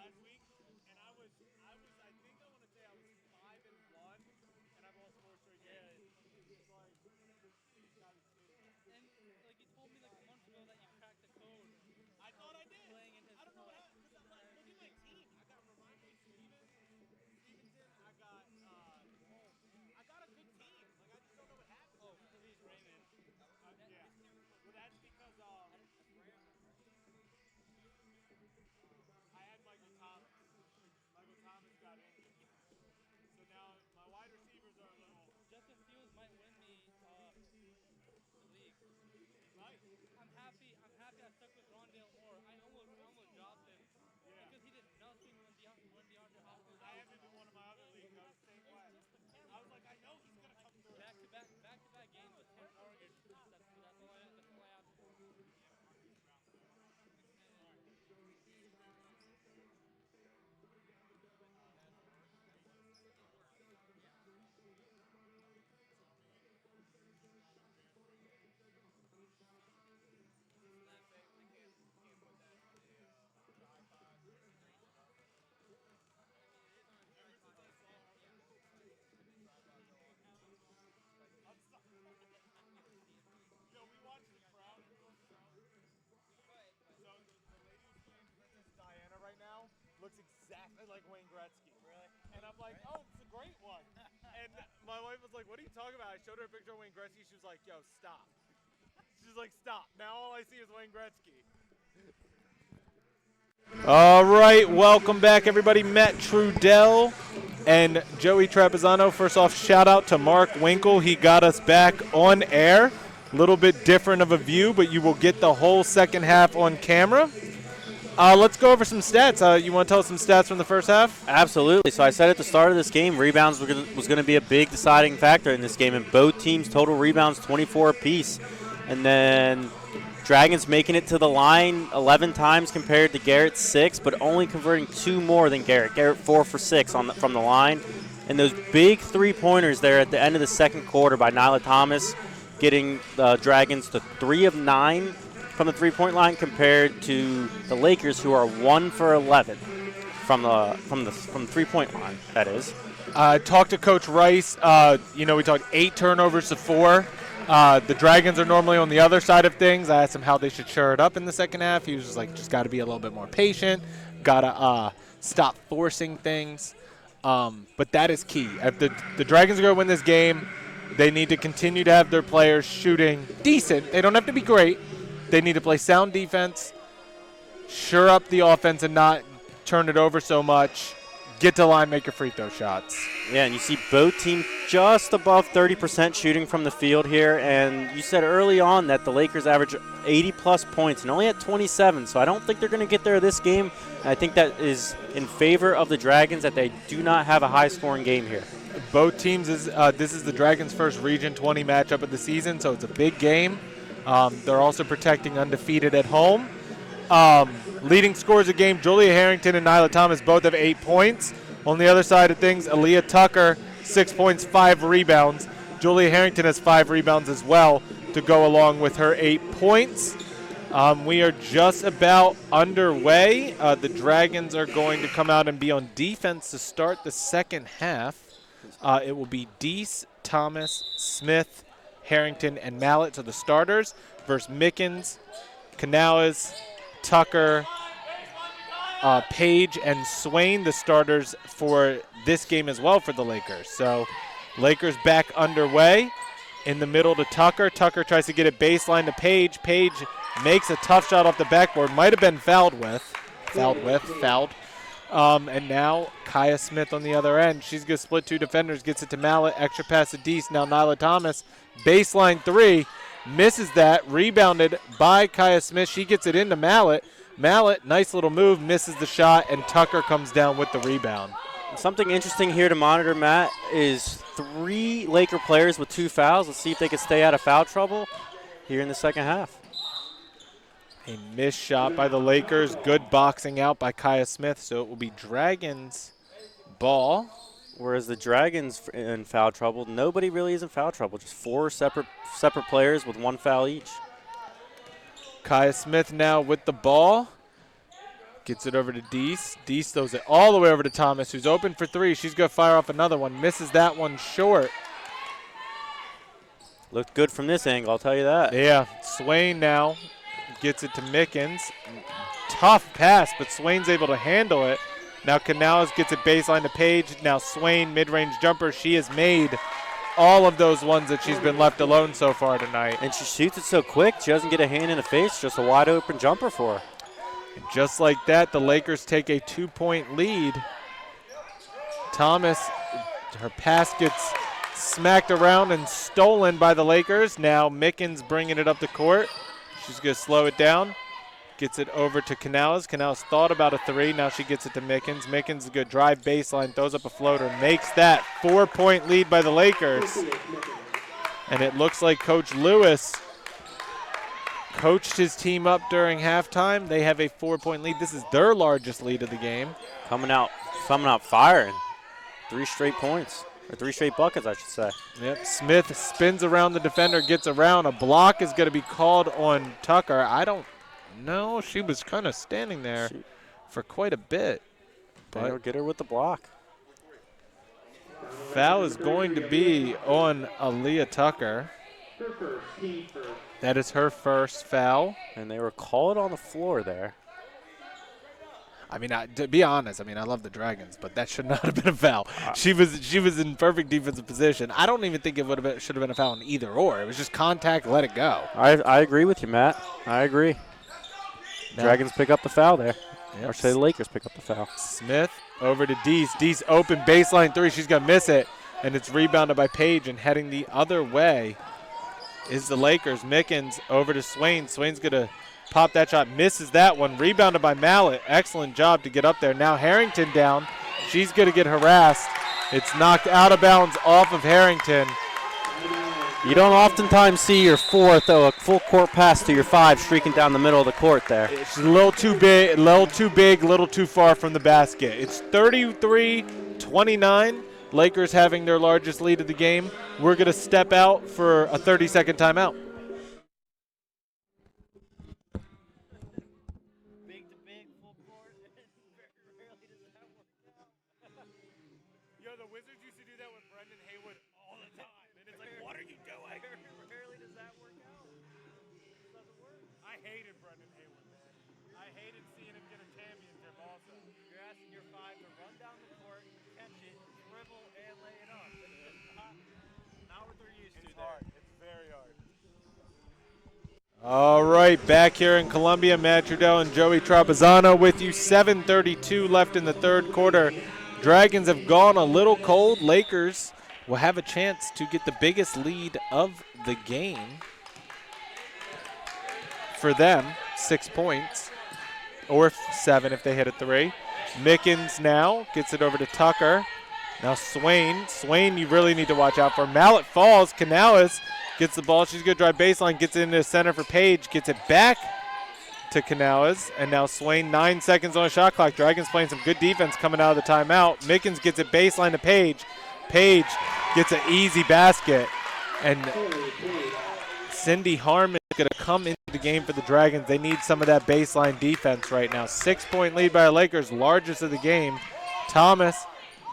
last week, and I think I want to say I was 5-1, and I've lost 4 straight games. It's like, it's got to be kidding. And like you told me like a month ago that you cracked the code. I thought I did. Playing in his I don't know what happened, because look at my team. I got Romano Stevenson. I got Holmes. I got a good team. Like, I just don't know what happened. Oh, please, Raymond. Yeah. Well, that's because I had Michael Thomas. Michael Thomas got injured. So now my wide receivers are a little. Justin Fields might win me the league. He might. I'm happy I stuck with Rondale Moore. I almost dropped him. Yeah. Because he did nothing when DeAndre Hopkins. I have him in one of my other leagues. I was the same way. I was like, I know he's gonna come through. Back-to-back games with 10 targets. That's all I asked for. Yo, we watched the crowd. So the lady who's playing Princess Diana right now looks exactly like Wayne Gretzky. Really? And I'm like, oh, it's a great one. And my wife was like, what are you talking about? I showed her a picture of Wayne Gretzky. She was like, yo, stop. She's like, stop. Now all I see is Wayne Gretzky. All right, welcome back, everybody. Matt Trudell and Joey Trapezzano. First off, shout out to Mark Winkle. He got us back on air. A little bit different of a view, but you will get the whole second half on camera. Let's go over some stats. You want to tell us some stats from the first half? Absolutely. So I said at the start of this game, rebounds was going to be a big deciding factor in this game, and both teams' total rebounds 24 apiece. And then Dragons making it to the line 11 times compared to Garrett's 6, but only converting 2 more than Garrett. Garrett 4 for 6 from the line. And those big three-pointers there at the end of the second quarter by Nyla Thomas, getting the Dragons to 3 of 9 from the three-point line compared to the Lakers, who are 1 for 11 from the three-point line. That is. Talked to Coach Rice. We talked 8 turnovers to 4. The Dragons are normally on the other side of things. I asked him how they should shore it up in the second half. He was just like, just got to be a little bit more patient. Got to stop forcing things. But that is key. If the Dragons are going to win this game, they need to continue to have their players shooting decent. They don't have to be great. They need to play sound defense, shore up the offense and not turn it over so much. Get to the line, make your free throw shots. Yeah, and you see both teams just above 30% shooting from the field here. And you said early on that the Lakers average 80-plus points and only at 27. So I don't think they're going to get there this game. I think that is in favor of the Dragons, that they do not have a high-scoring game here. Both teams, this is the Dragons' first Region 20 matchup of the season, so it's a big game. They're also protecting undefeated at home. Leading scorers of the game, Julia Harrington and Nyla Thomas both have 8 points. On the other side of things, Aaliyah Tucker, 6 points, 5 rebounds. Julia Harrington has 5 rebounds as well to go along with her 8 points. We are just about underway. The Dragons are going to come out and be on defense to start the second half. It will be Deese, Thomas, Smith, Harrington, and Mallett to the starters versus Mickens, Canales, Tucker, Page, and Swain, the starters for this game as well for the Lakers. So Lakers back underway. In the middle to Tucker. Tucker tries to get it baseline to Page. Page makes a tough shot off the backboard. Might have been fouled. And now Kaya Smith on the other end. She's going to split 2 defenders, gets it to Mallett. Extra pass to Deese. Now Nyla Thomas. Baseline 3. Misses that. Rebounded by Kaya Smith. She gets it into Mallett. Mallett, nice little move, misses the shot, and Tucker comes down with the rebound. Something interesting here to monitor, Matt, is 3 Laker players with 2 fouls. Let's see if they can stay out of foul trouble here in the second half. A missed shot by the Lakers. Good boxing out by Kaya Smith, so it will be Dragons ball. Whereas the Dragons in foul trouble, nobody really is in foul trouble. Just 4 separate players with 1 foul each. Kaya Smith now with the ball. Gets it over to Deese. Deese throws it all the way over to Thomas, who's open for three. She's going to fire off another one. Misses that one short. Looked good from this angle, I'll tell you that. Yeah, Swain now gets it to Mickens. Tough pass, but Swain's able to handle it. Now Canales gets it baseline to Page. Now Swain, mid-range jumper. She has made all of those ones that she's been left alone so far tonight. And she shoots it so quick, she doesn't get a hand in the face, just a wide open jumper for her. And just like that, the Lakers take a 2-point lead. Thomas, her pass gets smacked around and stolen by the Lakers. Now Mickens bringing it up the court. She's going to slow it down. Gets it over to Canales. Canales thought about a three. Now she gets it to Mickens. Mickens is a good drive baseline, throws up a floater, makes that 4-point lead by the Lakers. And it looks like Coach Lewis coached his team up during halftime. They have a 4-point lead. This is their largest lead of the game. Coming out firing. 3 straight points, or 3 straight buckets, I should say. Yep, Smith spins around the defender, gets around. A block is going to be called on Tucker. I don't know. She was kind of standing there for quite a bit. But get her with the block. Foul is going to be on Aaliyah Tucker. That is her first foul. And they were called on the floor there. I mean, to be honest, I mean, I love the Dragons, but that should not have been a foul. She was in perfect defensive position. I don't even think it should have been a foul in either or. It was just contact, let it go. I agree with you, Matt. I agree. Dragons pick up the foul there. Yep. Or say the Lakers pick up the foul. Smith over to Deese. Deese open baseline three. She's going to miss it, and it's rebounded by Page, and heading the other way is the Lakers. Mickens over to Swain. Swain's going to pop that shot, misses that one. Rebounded by Mallet. Excellent job to get up there. Now Harrington down. She's going to get harassed. It's knocked out of bounds off of Harrington. You don't oftentimes see your 4 throw a full court pass to your 5 streaking down the middle of the court there. It's a little too big, little too far from the basket. It's 33-29. Lakers having their largest lead of the game. We're going to step out for a 30-second timeout. All right, back here in Columbia, Matt Trudell and Joey Trapezano with you. 7:32 left in the third quarter. Dragons have gone a little cold. Lakers will have a chance to get the biggest lead of the game. For them, 6 points, or 7 if they hit a three. Mickens now gets it over to Tucker. Now Swain, you really need to watch out for. Mallet falls. Canales gets the ball. She's going to drive baseline, gets it into the center for Page, gets it back to Canales. And now Swain, 9 seconds on the shot clock. Dragons playing some good defense coming out of the timeout. Mickens gets it baseline to Page. Page gets an easy basket. And Cindy Harmon is going to come into the game for the Dragons. They need some of that baseline defense right now. 6-point lead by the Lakers, largest of the game. Thomas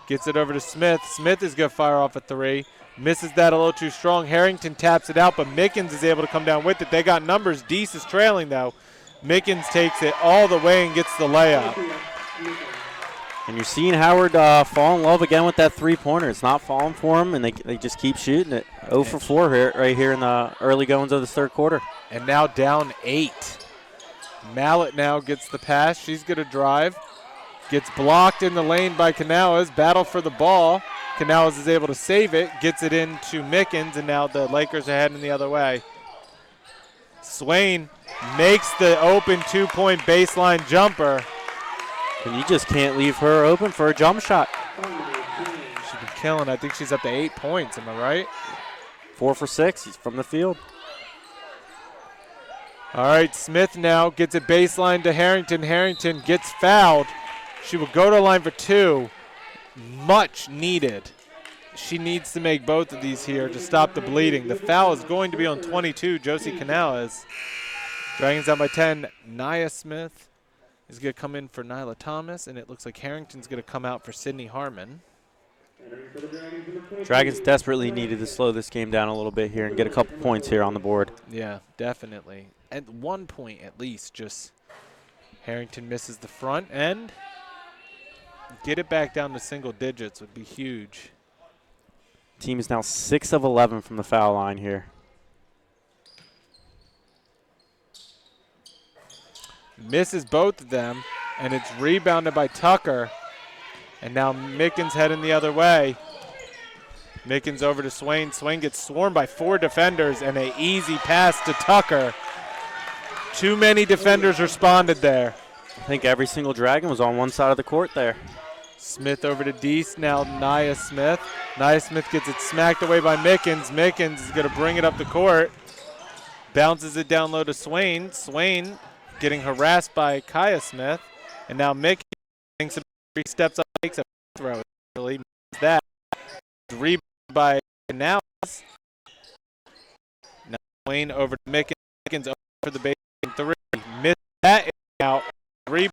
gets it over to Smith. Smith is going to fire off a three. Misses that a little too strong. Harrington taps it out, but Mickens is able to come down with it. They got numbers. Deese is trailing, though. Mickens takes it all the way and gets the layup. And you're seeing Howard fall in love again with that three-pointer. It's not falling for him, and they just keep shooting it. 0 for 4 here, right here in the early goings of the third quarter. And now down 8. Mallet now gets the pass. She's going to drive. Gets blocked in the lane by Canales. Battle for the ball. Canales is able to save it, gets it into Mickens, and now the Lakers are heading the other way. Swain makes the open 2-point baseline jumper. And you just can't leave her open for a jump shot. She's been killing. I think she's up to 8 points. Am I right? 4 for 6. He's from the field. All right, Smith now gets it baseline to Harrington. Harrington gets fouled. She will go to the line for 2. Much needed. She needs to make both of these here to stop the bleeding. The foul is going to be on 22, Josie Canales. Dragons down by 10. Nia Smith is going to come in for Nyla Thomas, and it looks like Harrington's going to come out for Sydney Harmon. Dragons desperately needed to slow this game down a little bit here and get a couple points here on the board. Yeah, definitely. At 1 point at least, just Harrington misses the front end. Get it back down to single digits would be huge. Team is now 6 of 11 from the foul line here. Misses both of them, and it's rebounded by Tucker. And now Mickens heading the other way. Mickens over to Swain. Swain gets swarmed by 4 defenders, and an easy pass to Tucker. Too many defenders responded there. I think every single Dragon was on one side of the court there. Smith over to Deese, now Nia Smith. Nia Smith gets it smacked away by Mickens. Mickens is going to bring it up the court. Bounces it down low to Swain. Swain getting harassed by Kaya Smith. And now Mickens thinks 3 steps up, takes a throw. Actually, misses that. Rebound by Canales. Now Swain over to Mickens. Mickens over for the base 3. Missed that out. Rebound.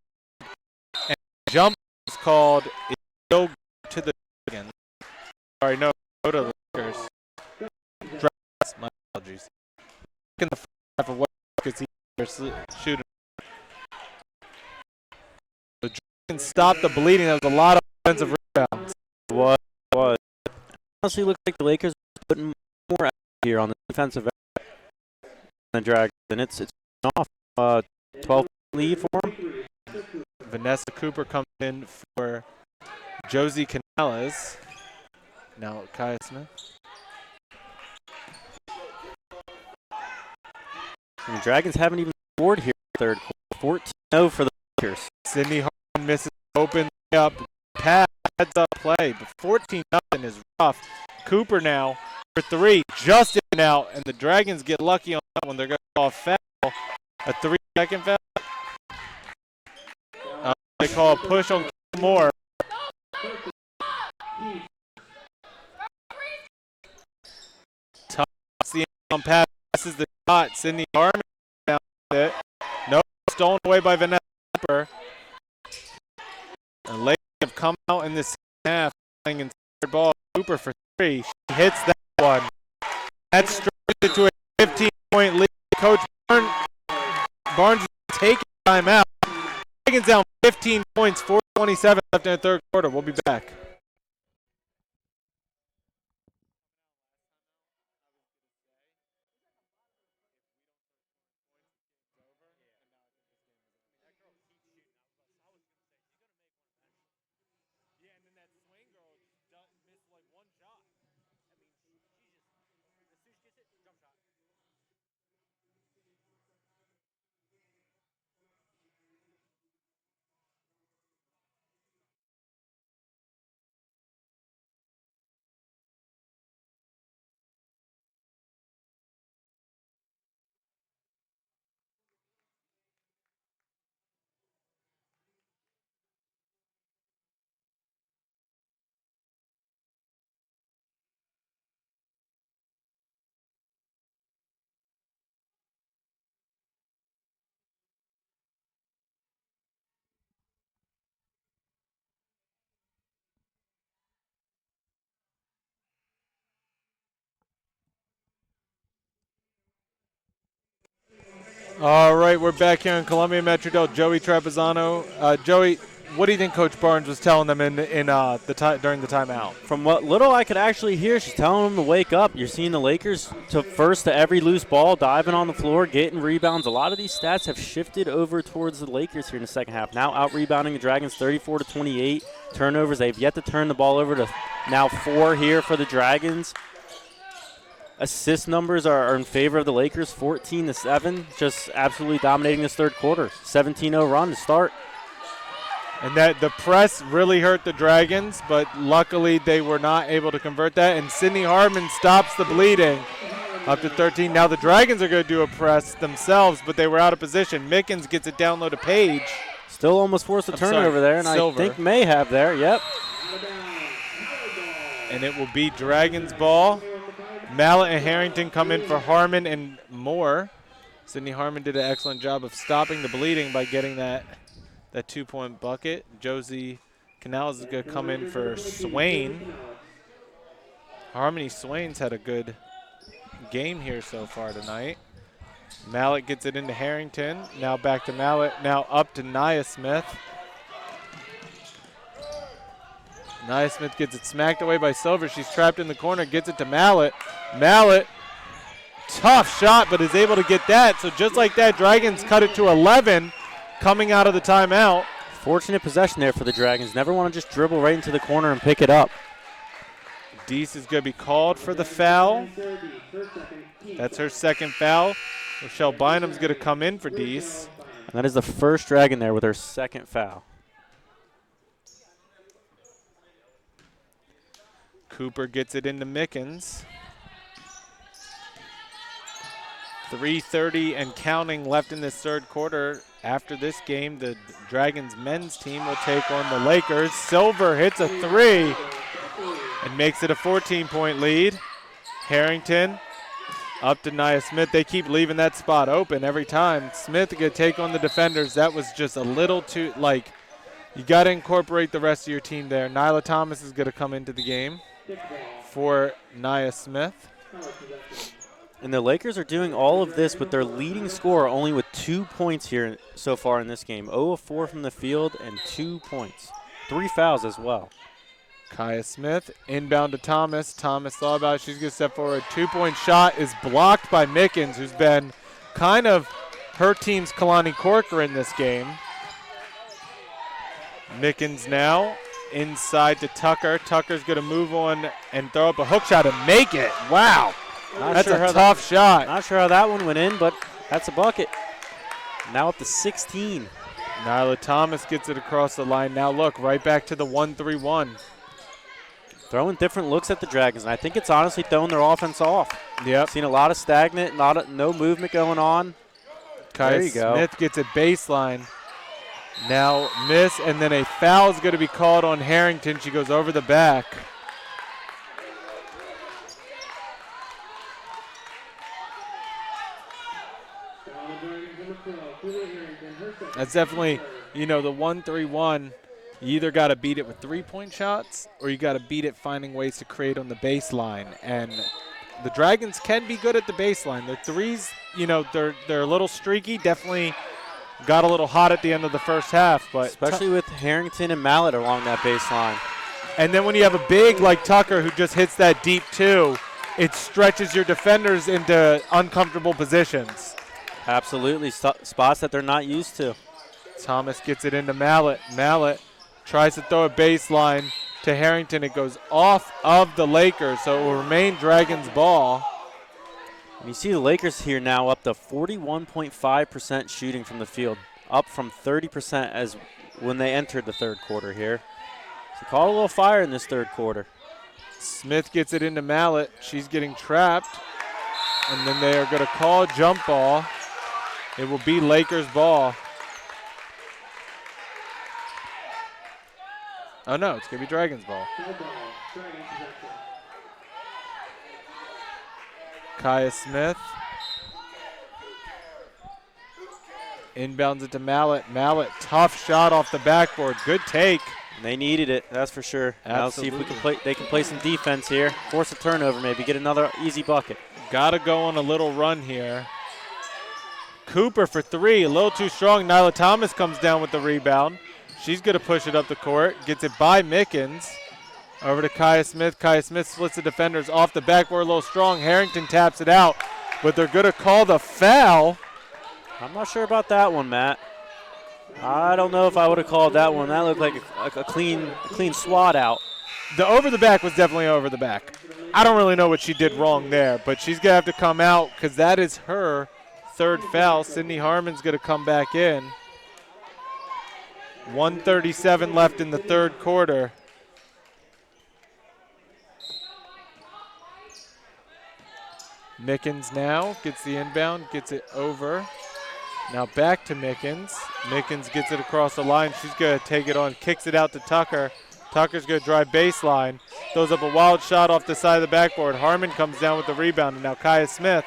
And jump is called. It's still to the Dragons. Sorry, no, go to the Lakers. Dragons, my apologies. In the first half of what because he's shooting. The Dragons stopped the bleeding. That was a lot of offensive rebounds. What was? Honestly, looks like the Lakers are putting more effort here on the defensive end than the Dragons, and it's off 12 lead for them. Vanessa Cooper comes in for Josie Canales. Now Kaya Smith. And the Dragons haven't even scored here in the third quarter. 14-0 for the Lakers. Sydney Harmon misses open up pass, heads up play, but 14-0 is rough. Cooper now for 3, just in and out, and the Dragons get lucky on that one. They're going to call a foul, a 3-second foul. They call a push on Moore. Toss the on pass, passes the shot. Sydney Harmon found it. No, stolen away by Vanessa Cooper. The Lakers have come out in this second half playing in third ball. Cooper for 3. She hits that one. That stretches it to a 15-point lead. Coach Barnes is taking time out. Dragons down 15 points, 4:27 left in the third quarter. We'll be back. Yeah, and then that Swain girl missed like 1 shot. I mean, she just, as soon as she gets it, jump shot. All right, we're back here in Columbia Metrodale. Joey Trapezzano. Joey, what do you think Coach Barnes was telling them during the timeout? From what little I could actually hear, she's telling them to wake up. You're seeing the Lakers first to every loose ball, diving on the floor, getting rebounds. A lot of these stats have shifted over towards the Lakers here in the second half. Now out-rebounding the Dragons 34-28. Turnovers, they've yet to turn the ball over to now 4 here for the Dragons. Assist numbers are in favor of the Lakers, 14-7, just absolutely dominating this third quarter. 17-0 run to start. And that the press really hurt the Dragons, but luckily they were not able to convert that. And Sydney Harmon stops the bleeding up to 13. Now the Dragons are going to do a press themselves, but they were out of position. Mickens gets it down low to Page. Still almost forced a turnover there, and Silver. I think may have there, yep. And it will be Dragons ball. Mallet and Harrington come in for Harmon and Moore. Sydney Harmon did an excellent job of stopping the bleeding by getting that that 2-point bucket. Josie Canals is going to come in for Swain. Harmony Swain's had a good game here so far tonight. Mallett gets it into Harrington. Now back to Mallett. Now up to Nia Smith. Nia Smith gets it smacked away by Silver. She's trapped in the corner. Gets it to Mallett. Mallett, tough shot, but is able to get that. So just like that, Dragons cut it to 11 coming out of the timeout. Fortunate possession there for the Dragons. Never want to just dribble right into the corner and pick it up. Deese is going to be called for the foul. That's her second foul. Rochelle Bynum's going to come in for Deese. And that is the first Dragon there with her second foul. Cooper gets it into Mickens. 3:30 and counting left in this third quarter. After this game, the Dragons men's team will take on the Lakers. Silver hits a three and makes it a 14-point lead. Harrington up to Nia Smith. They keep leaving that spot open every time. Smith going to take on the defenders. That was just a little too, you got to incorporate the rest of your team there. Nyla Thomas is going to come into the game for Nia Smith. And the Lakers are doing all of this with their leading scorer only with 2 points here so far in this game. 0 of 4 from the field and 2 points. 3 fouls as well. Kaya Smith inbound to Thomas. Thomas thought about it. She's going to step forward. 2-point shot is blocked by Mickens, who's been kind of her team's Kalani Corker in this game. Mickens now inside to Tucker. Tucker's going to move on and throw up a hook shot and make it. Wow. That's a tough shot. Not sure how that one went in, but that's a bucket. Now up to 16. Nyla Thomas gets it across the line. Now look, right back to the 1-3-1. Throwing different looks at the Dragons, and I think it's honestly throwing their offense off. Yep. Seen a lot of stagnant, no movement going on. Kaya Smith gets it baseline. Now miss, and then a foul is going to be called on Harrington. She goes over the back. That's definitely, the 1-3-1. You either got to beat it with 3-point shots or you got to beat it finding ways to create on the baseline. And the Dragons can be good at the baseline. Their threes, they're a little streaky. Definitely got a little hot at the end of the first half. But especially with Harrington and Mallett along that baseline. And then when you have a big like Tucker who just hits that deep two, it stretches your defenders into uncomfortable positions. Absolutely, spots that they're not used to. Thomas gets it into Mallett. Mallett tries to throw a baseline to Harrington. It goes off of the Lakers, so it will remain Dragons ball. And you see the Lakers here now up to 41.5% shooting from the field, up from 30% as when they entered the third quarter here. So caught a little fire in this third quarter. Smith gets it into Mallett. She's getting trapped, and then they are going to call jump ball. It will be Lakers ball. Oh, no, it's going to be Dragons ball. Kaya Smith inbounds it to Mallett. Mallett, tough shot off the backboard. Good take. They needed it, that's for sure. Absolutely. Now let's see if we can play. They can play some defense here, force a turnover, maybe get another easy bucket. Got to go on a little run here. Cooper for three, a little too strong. Nyla Thomas comes down with the rebound. She's going to push it up the court. Gets it by Mickens. Over to Kaya Smith. Kaya Smith splits the defenders off the backboard a little strong. Harrington taps it out, but they're going to call the foul. I'm not sure about that one, Matt. I don't know if I would have called that one. That looked like a clean swat out. The over the back was definitely over the back. I don't really know what she did wrong there, but she's going to have to come out because that is her third foul. Sydney Harmon's going to come back in. 1:37 left in the third quarter. Mickens now gets the inbound, gets it over. Now back to Mickens. Mickens gets it across the line. She's going to take it on, kicks it out to Tucker. Tucker's going to drive baseline. Throws up a wild shot off the side of the backboard. Harmon comes down with the rebound, and now Kaya Smith.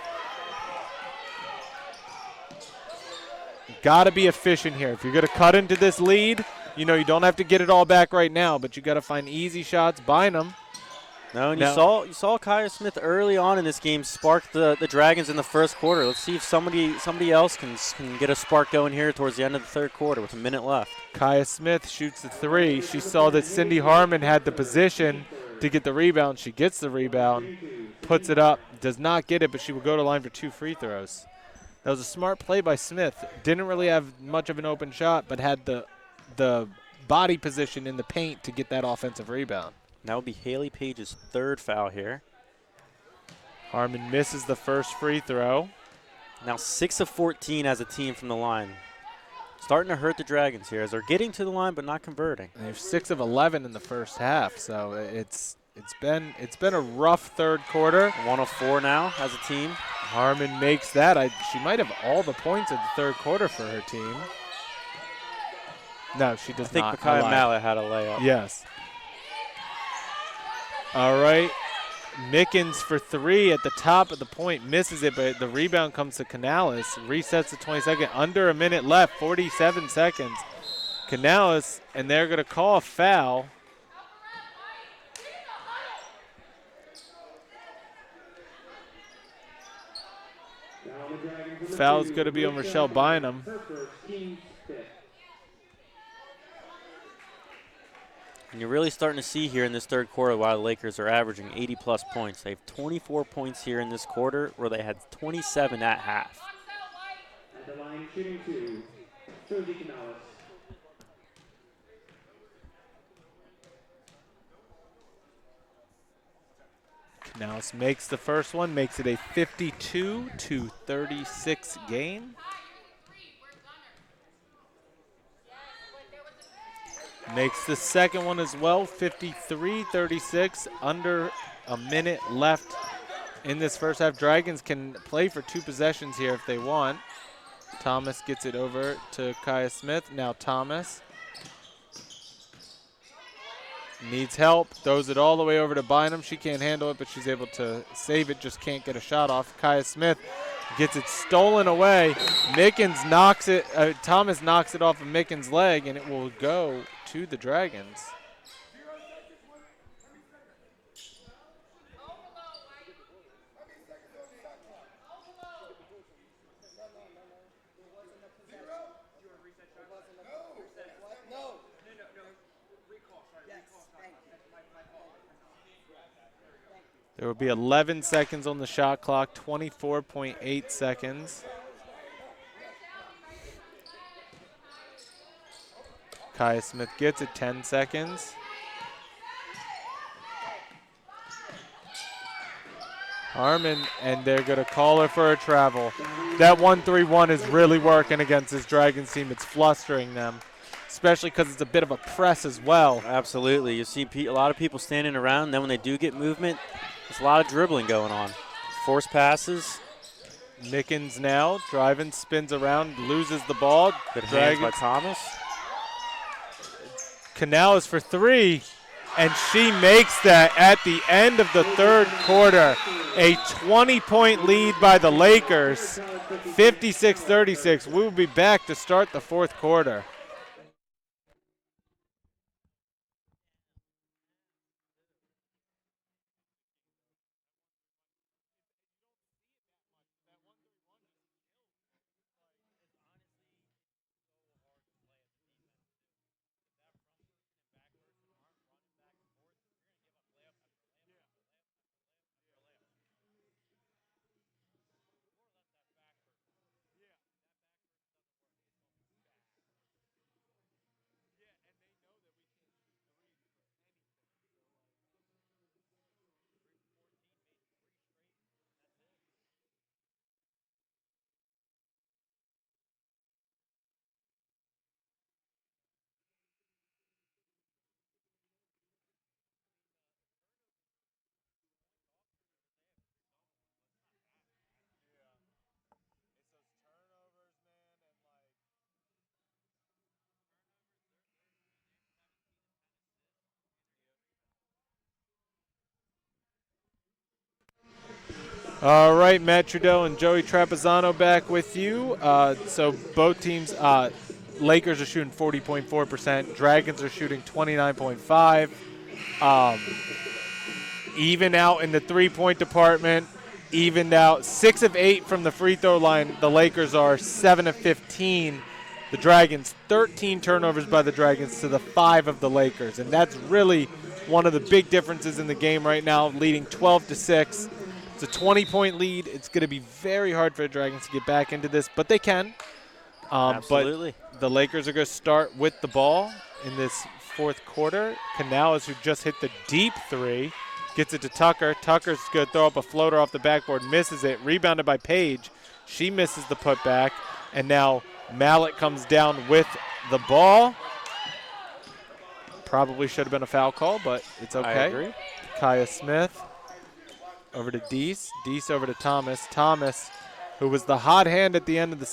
Got to be efficient here. If you're going to cut into this lead, you know you don't have to get it all back right now, but you got to find easy shots, bind them. No, and No. you saw Kaya Smith early on in this game spark the Dragons in the first quarter. Let's see if somebody else can get a spark going here towards the end of the third quarter with a minute left. Kaya Smith shoots the three. She saw that Cindy Harmon had the position to get the rebound. She gets the rebound, puts it up, does not get it, but she will go to line for 2 free throws. That was a smart play by Smith. Didn't really have much of an open shot, but had the body position in the paint to get that offensive rebound. That would be Haley Page's third foul here. Harmon misses the first free throw. Now 6 of 14 as a team from the line. Starting to hurt the Dragons here as they're getting to the line but not converting. They're 6 of 11 in the first half, so it's been a rough third quarter. 1 of 4 now as a team. Harmon makes that. She might have all the points in the third quarter for her team. No, she does not. I think Micaiah Mallet had a layup. Yes. All right. Mickens for 3 at the top of the point. Misses it, but the rebound comes to Canales. Resets to 22nd. Under a minute left. 47 seconds. Canales, and they're going to call a foul. Foul's going to be on Rochelle Bynum. And you're really starting to see here in this third quarter why the Lakers are averaging 80-plus points. They have 24 points here in this quarter where they had 27 at half. At the line, shooting 2, Josie Canales. Canales makes the first one, makes it a 52-36 game. Makes the second one as well, 53-36, under a minute left in this first half. Dragons can play for 2 possessions here if they want. Thomas gets it over to Kaya Smith. Now Thomas needs help, throws it all the way over to Bynum. She can't handle it, but she's able to save it, just can't get a shot off. Kaya Smith gets it stolen away. Mickens knocks it, Thomas knocks it off of Mickens' leg, and it will go to the Dragons. There will be 11 seconds on the shot clock, 24.8 seconds. Kaya Smith gets it, 10 seconds. Harmon, and they're going to call her for a travel. That 1-3-1 is really working against this Dragons team. It's flustering them, especially because it's a bit of a press as well. Absolutely. You see a lot of people standing around, and then when they do get movement, there's a lot of dribbling going on. Forced passes. Mickens now driving, spins around, loses the ball. Good hands by Thomas. Canales for 3, and she makes that at the end of the third quarter. A 20-point lead by the Lakers, 56-36. We will be back to start the fourth quarter. All right, Matt Trudeau and Joey Trapezzano back with you. So both teams, Lakers are shooting 40.4%. Dragons are shooting 29.5. Even out in the three-point department. Evened out 6 of 8 from the free throw line. The Lakers are 7 of 15. The Dragons, 13 turnovers by the Dragons to the 5 of the Lakers. And that's really one of the big differences in the game right now, leading 12-6. It's a 20-point lead. It's going to be very hard for the Dragons to get back into this, but they can. Absolutely. But the Lakers are going to start with the ball in this fourth quarter. Canales, who just hit the deep three, gets it to Tucker. Tucker's going to throw up a floater off the backboard, misses it. Rebounded by Paige. She misses the putback. And now Mallet comes down with the ball. Probably should have been a foul call, but it's okay. I agree. Kaya Smith over to Deese. Deese over to Thomas. Thomas, who was the hot hand at the end of the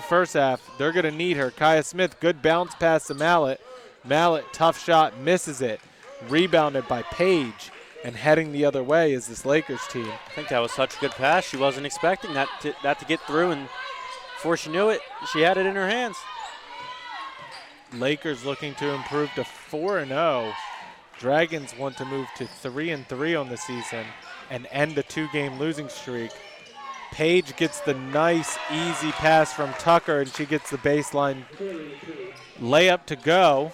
first half. They're going to need her. Kaya Smith, good bounce pass to Mallet. Mallet, tough shot, misses it. Rebounded by Paige. And heading the other way is this Lakers team. I think that was such a good pass. She wasn't expecting that to get through, and before she knew it, she had it in her hands. Lakers looking to improve to 4-0. Dragons want to move to 3-3 on the season and end the 2-game losing streak. Paige gets the nice, easy pass from Tucker, and she gets the baseline layup to go.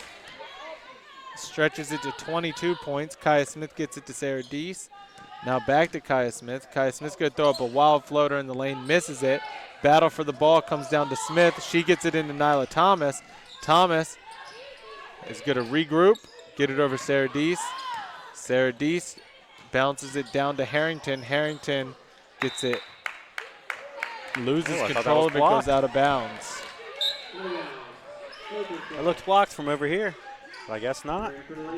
Stretches it to 22 points. Kaya Smith gets it to Sarah Deese. Now back to Kaya Smith. Kaya Smith's going to throw up a wild floater in the lane, misses it. Battle for the ball comes down to Smith. She gets it into Nyla Thomas. Thomas is going to regroup, get it over Sarah Deese. Sarah Deese bounces it down to Harrington. Harrington gets it, loses control of it, goes out of bounds. It looks blocked from over here. I guess not.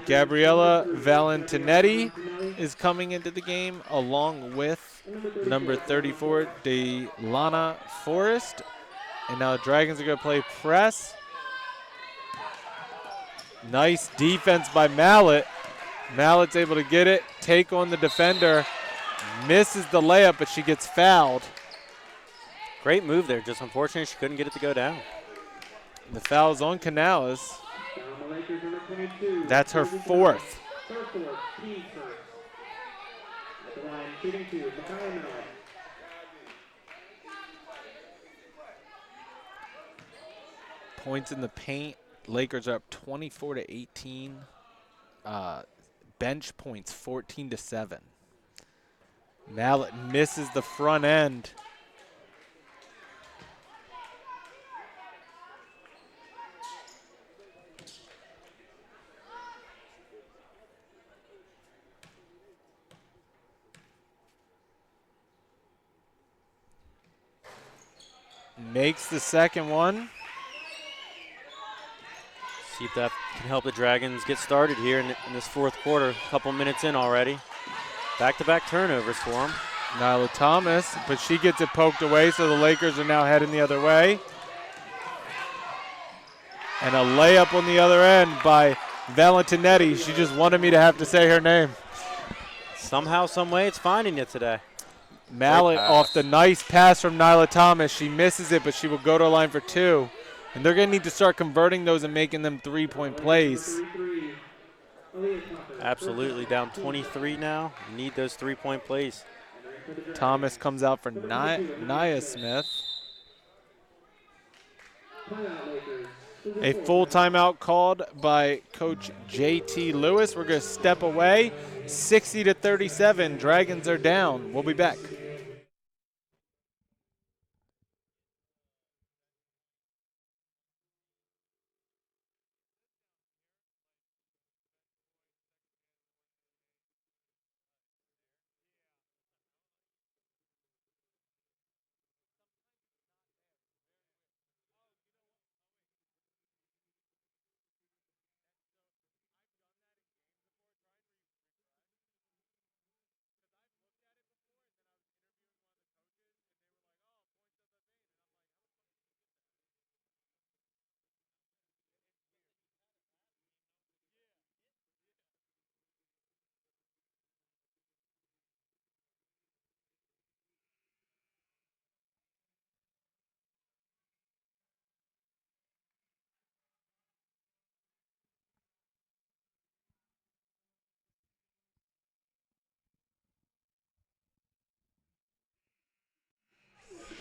Gabriella Valentinetti is coming into the game along with number 34, Delana Forrest. And now the Dragons are going to play press. Nice defense by Mallet. Mallet's able to get it, take on the defender, misses the layup, but she gets fouled. Great move there. Just unfortunate she couldn't get it to go down. The foul's on Canales. That's her fourth. Points in the paint. Lakers are up 24-18. Bench points 14-7. Mallet misses the front end. Makes the second one. See if that can help the Dragons get started here in this fourth quarter. A couple minutes in already. Back-to-back turnovers for them. Nyla Thomas, but she gets it poked away, so the Lakers are now heading the other way. And a layup on the other end by Valentinetti. She just wanted me to have to say her name. Somehow, some way, it's finding you today. Mallet off the nice pass from Nyla Thomas. She misses it, but she will go to the line for two. And they're going to need to start converting those and making them three-point plays. Absolutely, down 23 now. Need those three-point plays. Thomas comes out for Nia Smith. A full timeout called by Coach J.T. Lewis. We're going to step away. 60-37. Dragons are down. We'll be back.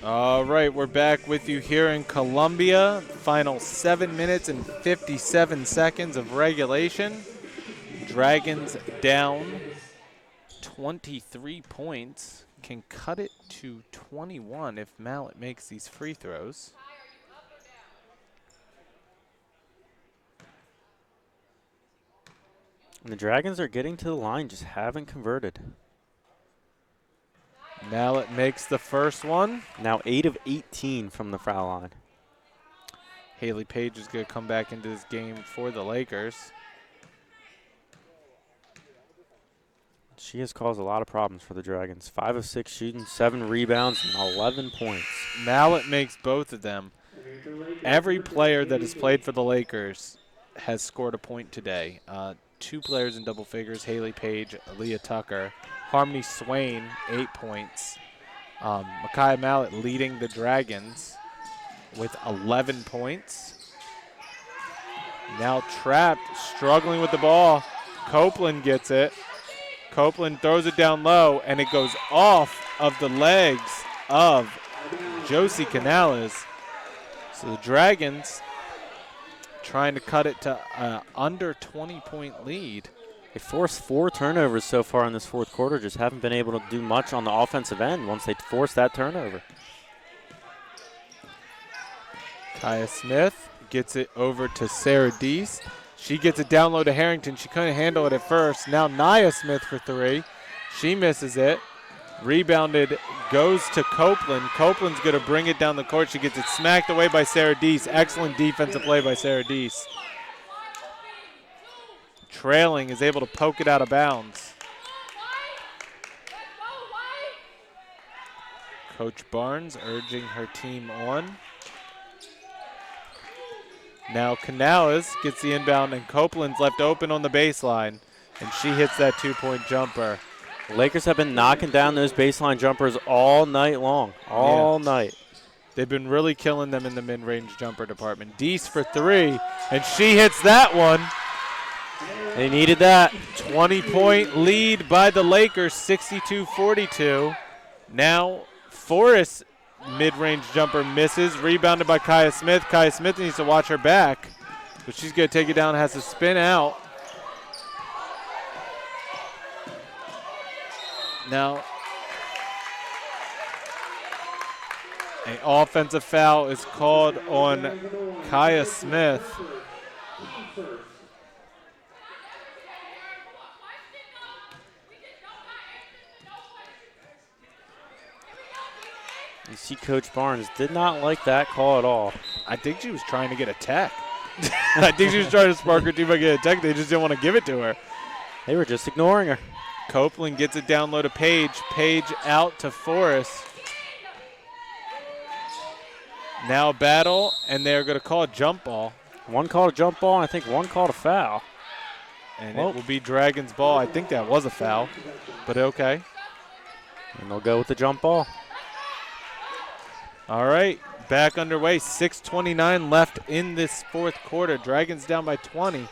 All right, we're back with you here in Columbia. Final 7 minutes and 57 seconds of regulation. Dragons down 23 points. Can cut it to 21 if Mallet makes these free throws. And the Dragons are getting to the line, just haven't converted. Mallet makes the first one. Now 8 of 18 from the foul line. Haley Page is going to come back into this game for the Lakers. She has caused a lot of problems for the Dragons. 5 of 6 shooting, 7 rebounds, and 11 points. Mallet makes both of them. Every player that has played for the Lakers has scored a point today. 2 players in double figures, Haley Page, Aaliyah Tucker. Harmony Swain, 8 points. Micaiah Mallet leading the Dragons with 11 points. Now trapped, struggling with the ball. Copeland gets it. Copeland throws it down low, and it goes off of the legs of Josie Canales. So the Dragons trying to cut it to under 20-point lead. They forced 4 turnovers so far in this fourth quarter, just haven't been able to do much on the offensive end once they forced that turnover. Kaya Smith gets it over to Sarah Deese. She gets it down low to Harrington. She couldn't handle it at first. Now Nia Smith for 3. She misses it. Rebounded goes to Copeland. Copeland's going to bring it down the court. She gets it smacked away by Sarah Deese. Excellent defensive play by Sarah Deese. Trailing is able to poke it out of bounds. Coach Barnes urging her team on. Now Canales gets the inbound, and Copeland's left open on the baseline, and she hits that 2-point jumper. The Lakers have been knocking down those baseline jumpers all night long, all night. They've been really killing them in the mid-range jumper department. Deese for 3, and she hits that one. They needed that. 20-point lead by the Lakers, 62-42. Now Forrest mid-range jumper misses, rebounded by Kaya Smith. Kaya Smith needs to watch her back, but she's going to take it down, has to spin out. Now, an offensive foul is called on Kaya Smith. You see Coach Barnes did not like that call at all. I think she was trying to get a tech. I think she was trying to spark her team by getting a tech. They just didn't want to give it to her. They were just ignoring her. Copeland gets it down low to Page. Page out to Forrest. Now a battle, and they're going to call a jump ball. One called a jump ball, and I think one called a foul. And it will be Dragons ball. I think that was a foul, but okay. And they'll go with the jump ball. All right, back underway. 6:29 left in this fourth quarter. Dragons down by 20.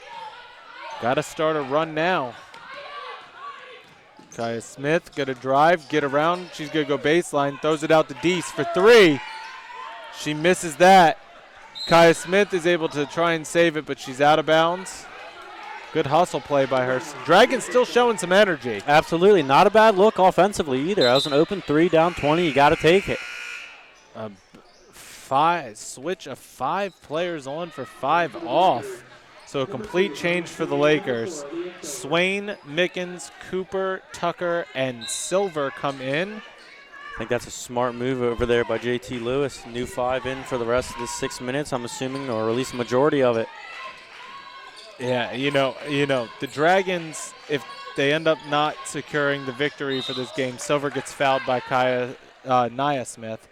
Got to start a run now. Kaya Smith going to drive, get around. She's going to go baseline, throws it out to Deese for 3. She misses that. Kaya Smith is able to try and save it, but she's out of bounds. Good hustle play by her. Dragons still showing some energy. Absolutely. Not a bad look offensively either. That was an open 3 down 20. You got to take it. Switch of 5 players on for 5 off. So a complete change for the Lakers. Swain, Mickens, Cooper, Tucker, and Silver come in. I think that's a smart move over there by JT Lewis. New 5 in for the rest of the 6 minutes, I'm assuming, or at least a majority of it. Yeah, you know, the Dragons, if they end up not securing the victory for this game, Silver gets fouled by Nia Smith.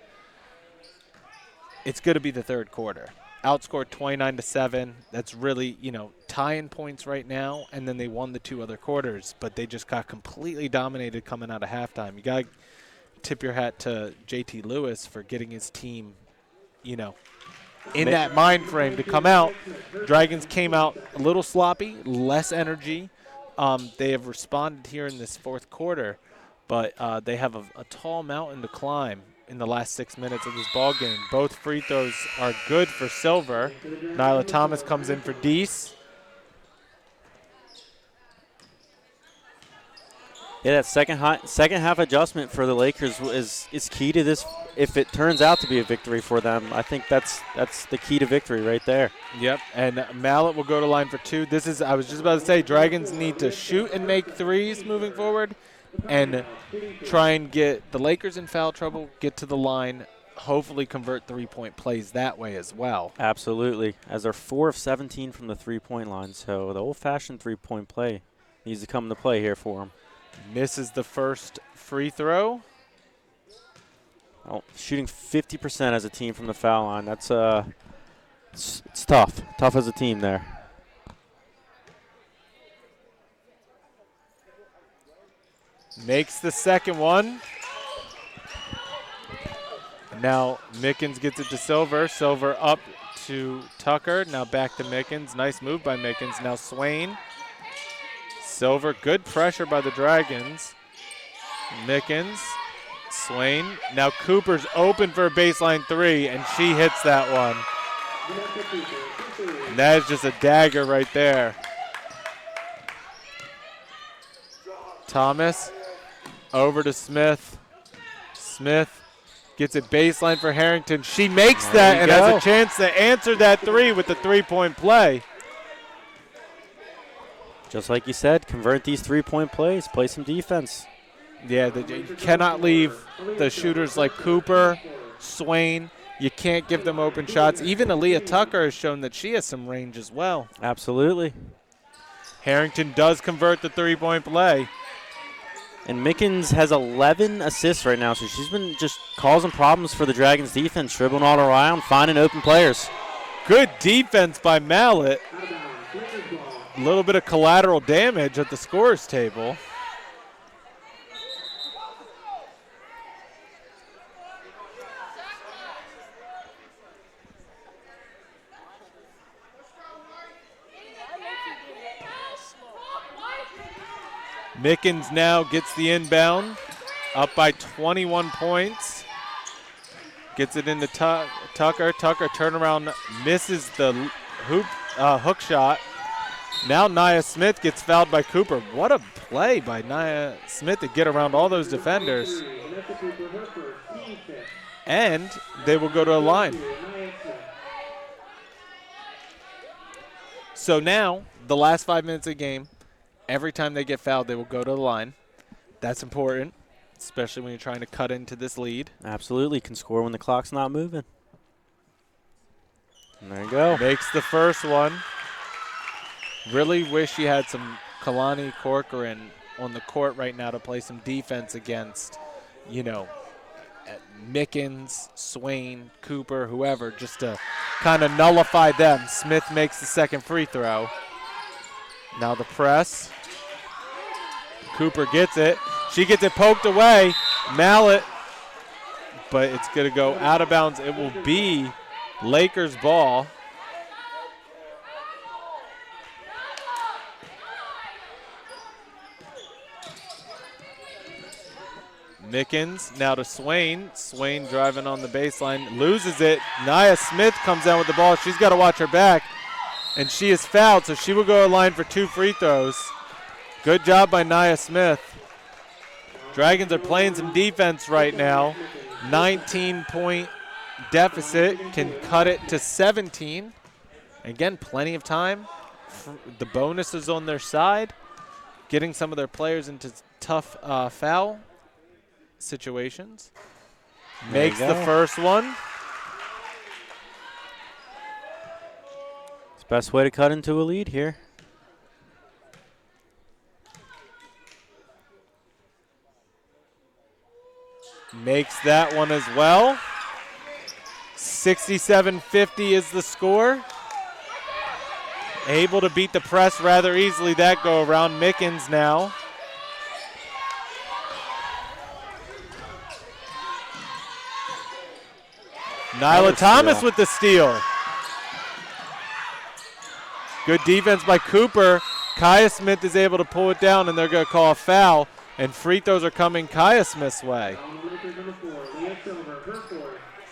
It's going to be the third quarter. Outscored 29-7. That's really, tying points right now, and then they won the 2 other quarters, but they just got completely dominated coming out of halftime. You got to tip your hat to JT Lewis for getting his team, in that mind frame to come out. Dragons came out a little sloppy, less energy. They have responded here in this fourth quarter, but they have a tall mountain to climb in the last 6 minutes of this ball game. Both free throws are good for Silver. Nyla Thomas comes in for Deese. Yeah, that second half adjustment for the Lakers is key to this. If it turns out to be a victory for them, I think that's the key to victory right there. Yep, and Mallet will go to line for 2. This is, I was just about to say, Dragons need to shoot and make threes moving forward and try and get the Lakers in foul trouble, get to the line, hopefully convert three-point plays that way as well. Absolutely, as they're 4 of 17 from the three-point line, so the old-fashioned three-point play needs to come into play here for them. Misses the first free throw. Oh, shooting 50% as a team from the foul line. That's it's tough. Tough as a team there. Makes the second one. Now Mickens gets it to Silver. Silver up to Tucker. Now back to Mickens. Nice move by Mickens. Now Swain. Silver, good pressure by the Dragons. Mickens, Swain. Now Cooper's open for a baseline 3, and she hits that one. And that is just a dagger right there. Thomas, over to Smith. Smith gets it baseline for Harrington. She makes that and has a chance to answer that 3 with the three-point play. Just like you said, convert these three-point plays, play some defense. Yeah, you cannot leave the shooters like Cooper, Swain. You can't give them open shots. Even Aaliyah Tucker has shown that she has some range as well. Absolutely. Harrington does convert the three-point play. And Mickens has 11 assists right now, so she's been just causing problems for the Dragons defense, dribbling all around, finding open players. Good defense by Mallet. A little bit of collateral damage at the scorer's table. Mickens now gets the inbound, up by 21 points. Gets it into Tucker. Tucker turnaround, misses the hook shot. Now Nia Smith gets fouled by Cooper. What a play by Nia Smith to get around all those defenders. And they will go to a line. So now, the last 5 minutes of the game, every time they get fouled, they will go to the line. That's important, especially when you're trying to cut into this lead. Absolutely, can score when the clock's not moving. And there you go. Makes the first one. Really wish you had some Kalani Corcoran on the court right now to play some defense against, you know, Mickens, Swain, Cooper, whoever, just to kind of nullify them. Smith makes the second free throw. Now the press. Cooper gets it. She gets it poked away. Mallet, but it's going to go out of bounds. It will be Lakers ball. Mickens now to Swain. Swain driving on the baseline, loses it. Nia Smith comes down with the ball. She's got to watch her back, and she is fouled, so she will go to the line for 2 free throws. Good job by Nia Smith. Dragons are playing some defense right now. 19-point deficit, can cut it to 17. Again, plenty of time. The bonus is on their side, getting some of their players into tough foul situations. Makes the first one. It's the best way to cut into a lead here. Makes that one as well. 67-50 is the score. Able to beat the press rather easily that go around. Mickens now. Nyla Thomas with the steal. Good defense by Cooper. Kaya Smith is able to pull it down, and they're going to call a foul. And free throws are coming Kaya Smith's way.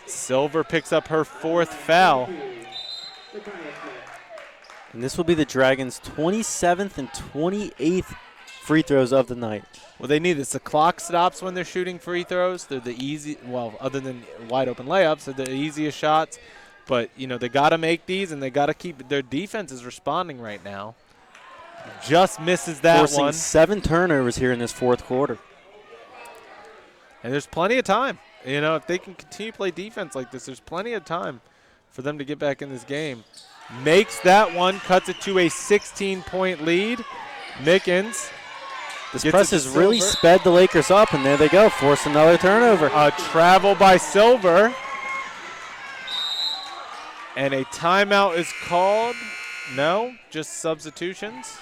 Silver picks up her 4th foul. And this will be the Dragons' 27th and 28th free throws of the night. Well, they need this. The clock stops when they're shooting free throws. They're the easy, well, other than wide open layups, they're the easiest shots. But, you know, they got to make these, and they got to keep – their defense is responding right now. Just misses that Forcing one. 7 turnovers here in this 4th quarter. And there's plenty of time. You know, if they can continue to play defense like this, there's plenty of time for them to get back in this game. Makes that one, cuts it to a 16-point lead. Mickens. This press has really sped the Lakers up, and there they go, force another turnover. A travel by Silver. And a timeout is called. No, just substitutions.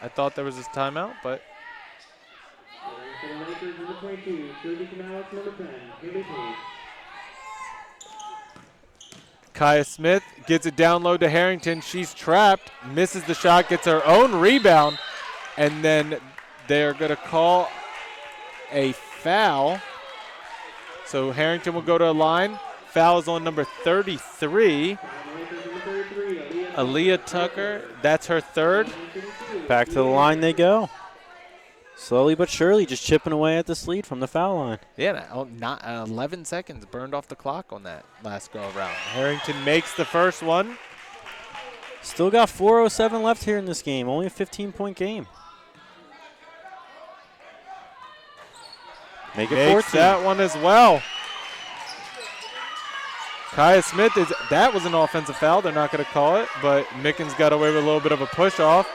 I thought there was a timeout, but. For the Lakers, number 22, Jody Canales, number 10, Haley Page. Kaya Smith gets a down low to Harrington. She's trapped, misses the shot, gets her own rebound, and then they're going to call a foul. So Harrington will go to a line. Foul is on number 33. Aaliyah Tucker, that's her 3rd. Back to the line they go. Slowly but surely just chipping away at this lead from the foul line. Yeah, not 11 seconds burned off the clock on that last go around. Harrington makes the first one. Still got 4:07 left here in this game. Only a 15-point game. Make it 14. Makes that one as well. Kaya Smith, that was an offensive foul. They're not going to call it, but Mickens got away with a little bit of a push-off.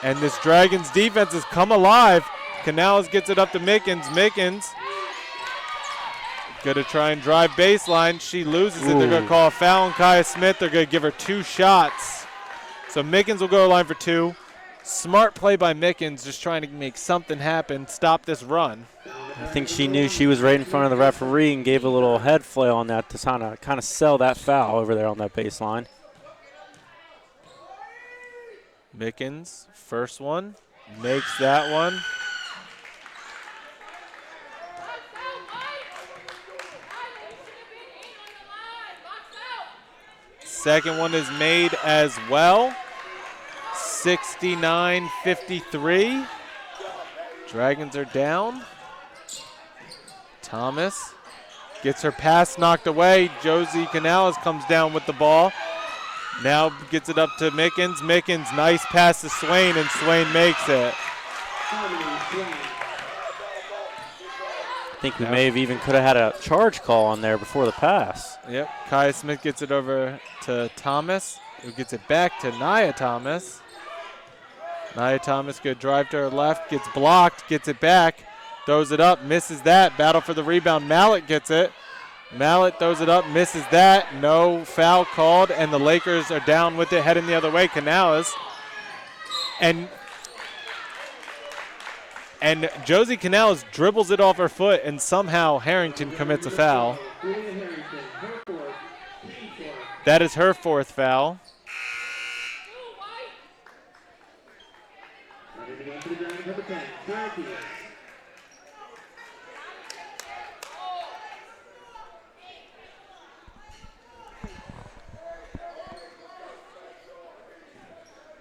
And this Dragons defense has come alive. Canales gets it up to Mickens. Mickens going to try and drive baseline. She loses it. They're going to call a foul on Kaya Smith. They're going to give her 2 shots. So Mickens will go to line for 2. Smart play by Mickens, just trying to make something happen, stop this run. I think she knew she was right in front of the referee and gave a little head flail on that to kind of sell that foul over there on that baseline. Mickens, first one, makes that one. Second one is made as well. 69-53. Dragons are down. Thomas gets her pass knocked away. Josie Canales comes down with the ball. Now gets it up to Mickens. Mickens, nice pass to Swain, and Swain makes it. I think we may have even could have had a charge call on there before the pass. Yep. Kaya Smith gets it over to Thomas, who gets it back to Nia Thomas. Nia Thomas, good drive to her left, gets blocked, gets it back, throws it up, misses that. Battle for the rebound. Mallet gets it. Mallet throws it up, misses that. No foul called, and the Lakers are down with it, heading the other way. Canales. And Josie Canales dribbles it off her foot, and somehow Harrington commits a foul. That is her 4th foul.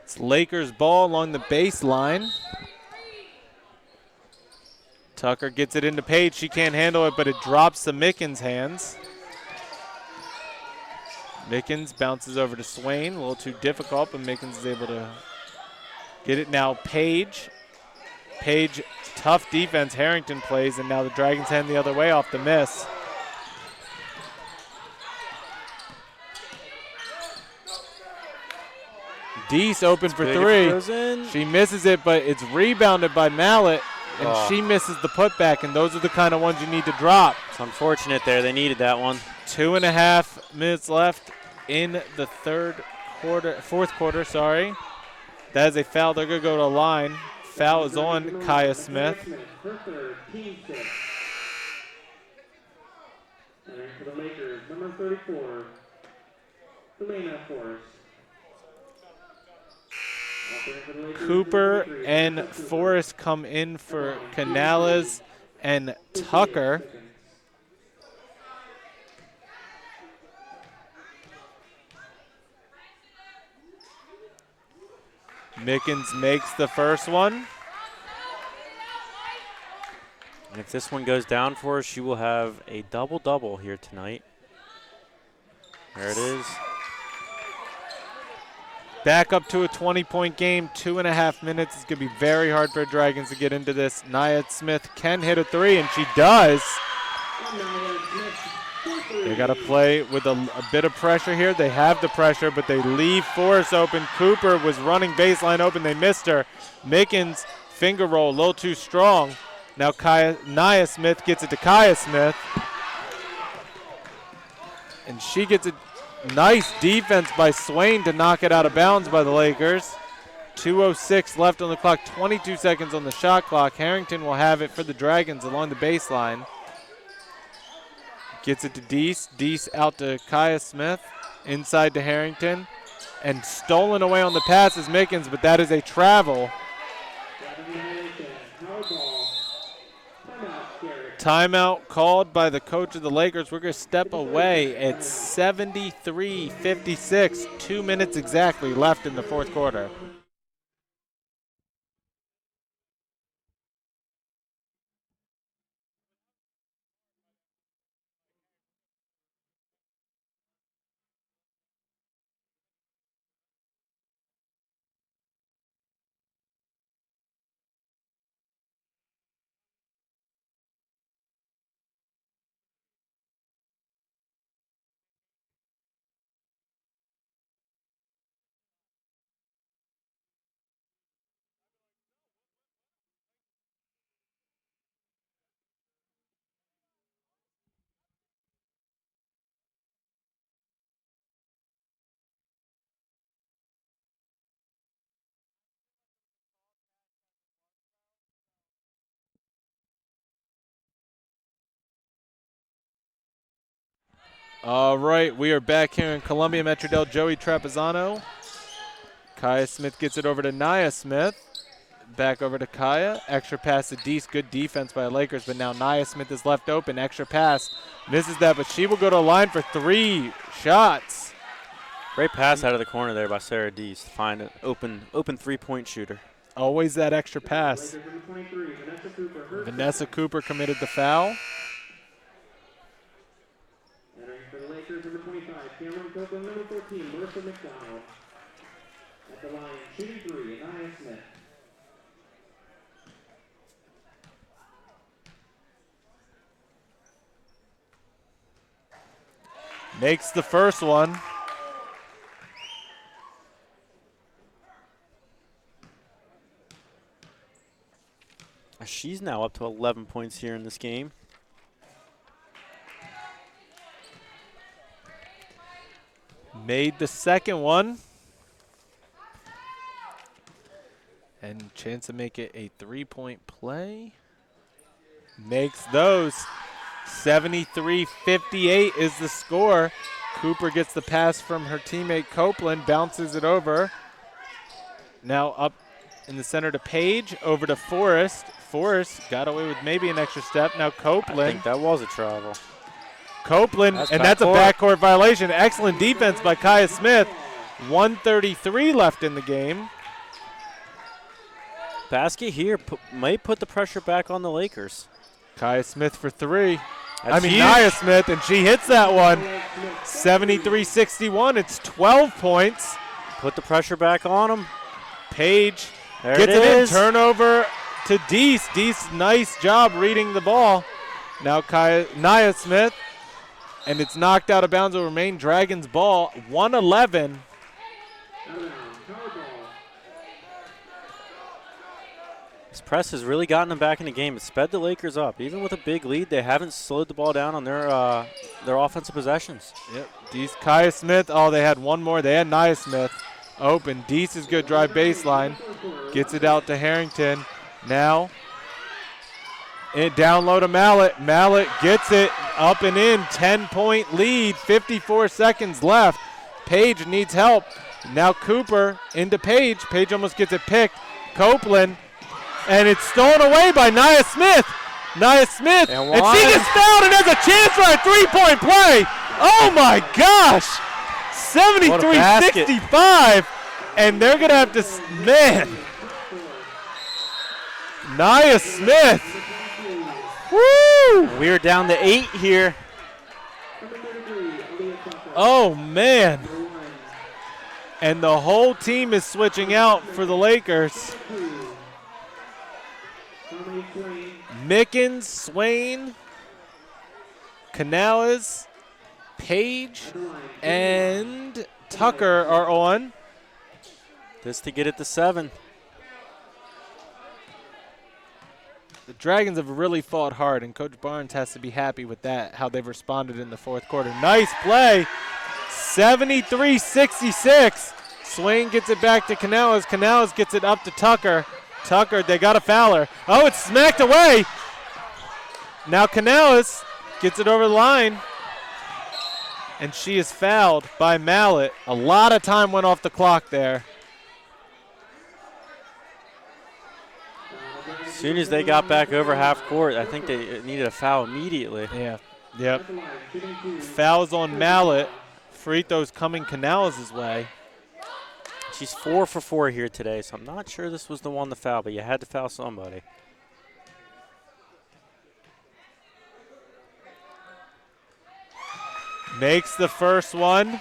It's Lakers ball along the baseline. Tucker gets it into Page. She can't handle it, but it drops to Mickens' hands. Mickens bounces over to Swain. A little too difficult, but Mickens is able to get it now. Page. Page, tough defense. Harrington plays, and now the Dragons head the other way off the miss. Deese open for 3. She misses it, but it's rebounded by Mallet, and she misses the putback, and those are the kind of ones you need to drop. It's unfortunate there. They needed that one. 2.5 minutes left in the fourth quarter, sorry. That is a foul. They're going to go to a line. Foul is on Kaya Smith. And for the Lakers, number 34, Elena Forrest. Cooper and Forrest come in for Canales and Tucker. Mickens makes the first one. And if this one goes down for her, she will have a double-double here tonight. There it is. Back up to a 20-point game, 2.5 minutes. It's going to be very hard for Dragons to get into this. Nia Smith can hit a three, and she does. They got to play with a bit of pressure here. They have the pressure, but they leave Forrest open. Cooper was running baseline open. They missed her. Mickens, finger roll, a little too strong. Now Nia Smith gets it to Kaya Smith. And she gets a nice defense by Swain to knock it out of bounds by the Lakers. 2:06 left on the clock, 22 seconds on the shot clock. Harrington will have it for the Dragons along the baseline. Gets it to Deese. Deese out to Kaya Smith. Inside to Harrington. And stolen away on the pass is Mickens, but that is a travel. Timeout called by the coach of the Lakers. We're going to step away at 73-56. 2 minutes exactly left in the fourth quarter. All right, we are back here in Columbia Metrodale. Joey Trapezzano. Kaya Smith gets it over to Nia Smith. Back over to Kaya. Extra pass to Deese. Good defense by the Lakers, but now Nia Smith is left open. Extra pass. Misses that, but she will go to the line for 3 shots. Great pass out of the corner there by Sarah Deese to find an open 3-point shooter. Always that extra pass. Vanessa Cooper committed the foul. For the Lakers, number 25, Cameron Copeland, number 14, Melissa McDonald. At the line, shooting 3, Nia Smith. Makes the first one. She's now up to 11 points here in this game. Made the second one. And chance to make it a 3-point play. Makes those. 73-58 is the score. Cooper gets the pass from her teammate Copeland, bounces it over. Now up in the center to Page, over to Forrest. Forrest got away with maybe an extra step. Now Copeland. I think that was a travel. Copeland, and that's a backcourt violation. Excellent defense by Kaya Smith. 1:33 left in the game. Basket here might put the pressure back on the Lakers. Kaya Smith for 3. That's huge. Nia Smith, and she hits that one. 73-61. It's 12 points. Put the pressure back on them. Page There gets it it in. is. Turnover to Deese. Deese, nice job reading the ball. Now Nia Smith, and it's knocked out of bounds. It will remain Dragons ball. 1:11. This press has really gotten them back in the game. It sped the Lakers up. Even with a big lead, they haven't slowed the ball down on their offensive possessions. Yep. Deese, Kaya Smith. Oh, they had one more. They had Nia Smith open. Deese is good drive baseline. Gets it out to Harrington. Now down low to Mallet. Mallet gets it up and in. 10-point lead. 54 seconds left. Page needs help. Now Cooper into Page. Page almost gets it picked. Copeland. And it's stolen away by Nia Smith. Nia Smith. And she gets fouled and has a chance for a 3-point play. Oh, my gosh. 73-65. And they're going to have to, man. Nia Smith. Woo! We're down to 8 here. Oh, man. And the whole team is switching out for the Lakers. Mickens, Swain, Canales, Page, and Tucker are on. Just to get it to 7. The Dragons have really fought hard, and Coach Barnes has to be happy with that, how they've responded in the fourth quarter. Nice play. 73-66. Swain gets it back to Canales. Canales gets it up to Tucker. Tucker, they got a fouler. Oh, it's smacked away. Now Canales gets it over the line. And she is fouled by Mallet. A lot of time went off the clock there. As soon as they got back over half court, I think they needed a foul immediately. Yeah. Yep. Fouls on Mallet. Free throws coming Canales' way. She's 4 for 4 here today, so I'm not sure this was the one to foul, but you had to foul somebody. Makes the first one.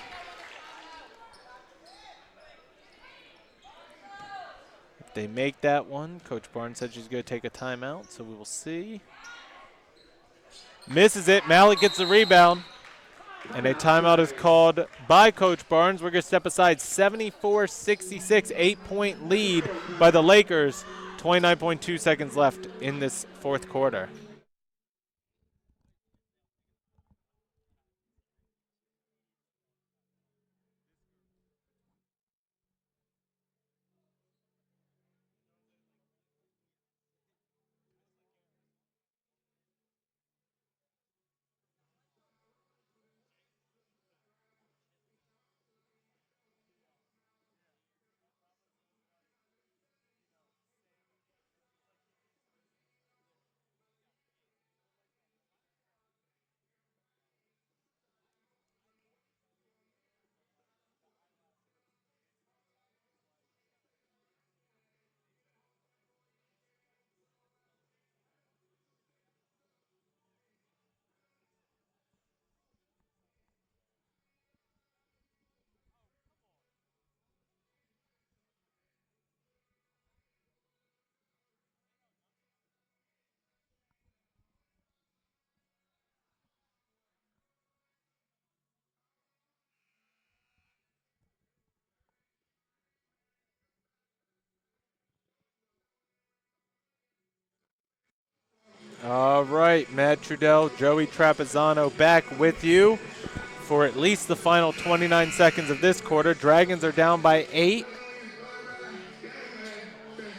If they make that one, Coach Barnes said she's going to take a timeout, so we will see. Misses it. Mallet gets the rebound. And a timeout is called by Coach Barnes. We're going to step aside. 74-66, 8-point lead by the Lakers. 29.2 seconds left in this fourth quarter. All right, Matt Trudell, Joey Trapezzano back with you for at least the final 29 seconds of this quarter. Dragons are down by 8.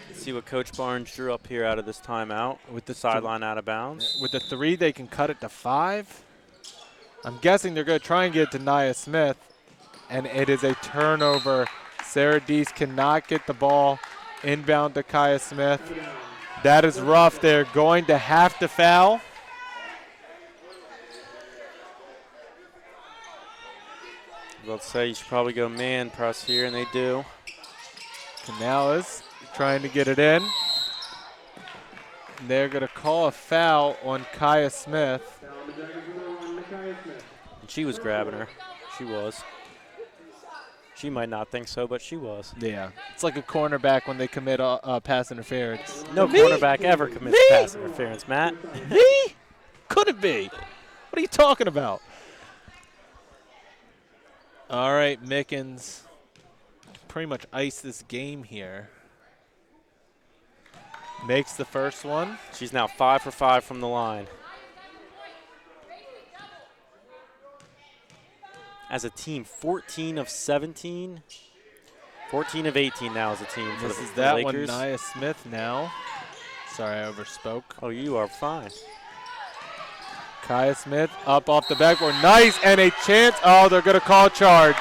Let's see what Coach Barnes drew up here out of this timeout with the sideline out of bounds. With the 3, they can cut it to 5. I'm guessing they're going to try and get it to Nia Smith, and it is a turnover. Sarah Deese cannot get the ball inbound to Kaya Smith. That is rough. They're going to have to foul. Let's say you should probably go man press here, and they do. Canales trying to get it in. They're going to call a foul on Kaya Smith. And she was grabbing her. She was. She might not think so, but she was. Yeah. It's like a cornerback when they commit pass interference. No cornerback ever commits pass interference, Matt. Me? Could it be? What are you talking about? All right, Mickens pretty much iced this game here. Makes the first one. She's now 5 for 5 from the line. As a team, 14 of 17. 14 of 18 now as a team for This the is that Lakers. one, Nia Smith now. Sorry, I overspoke. Oh, you are fine. Kaya Smith up off the backboard. Nice, and a chance. Oh, they're going to call a charge.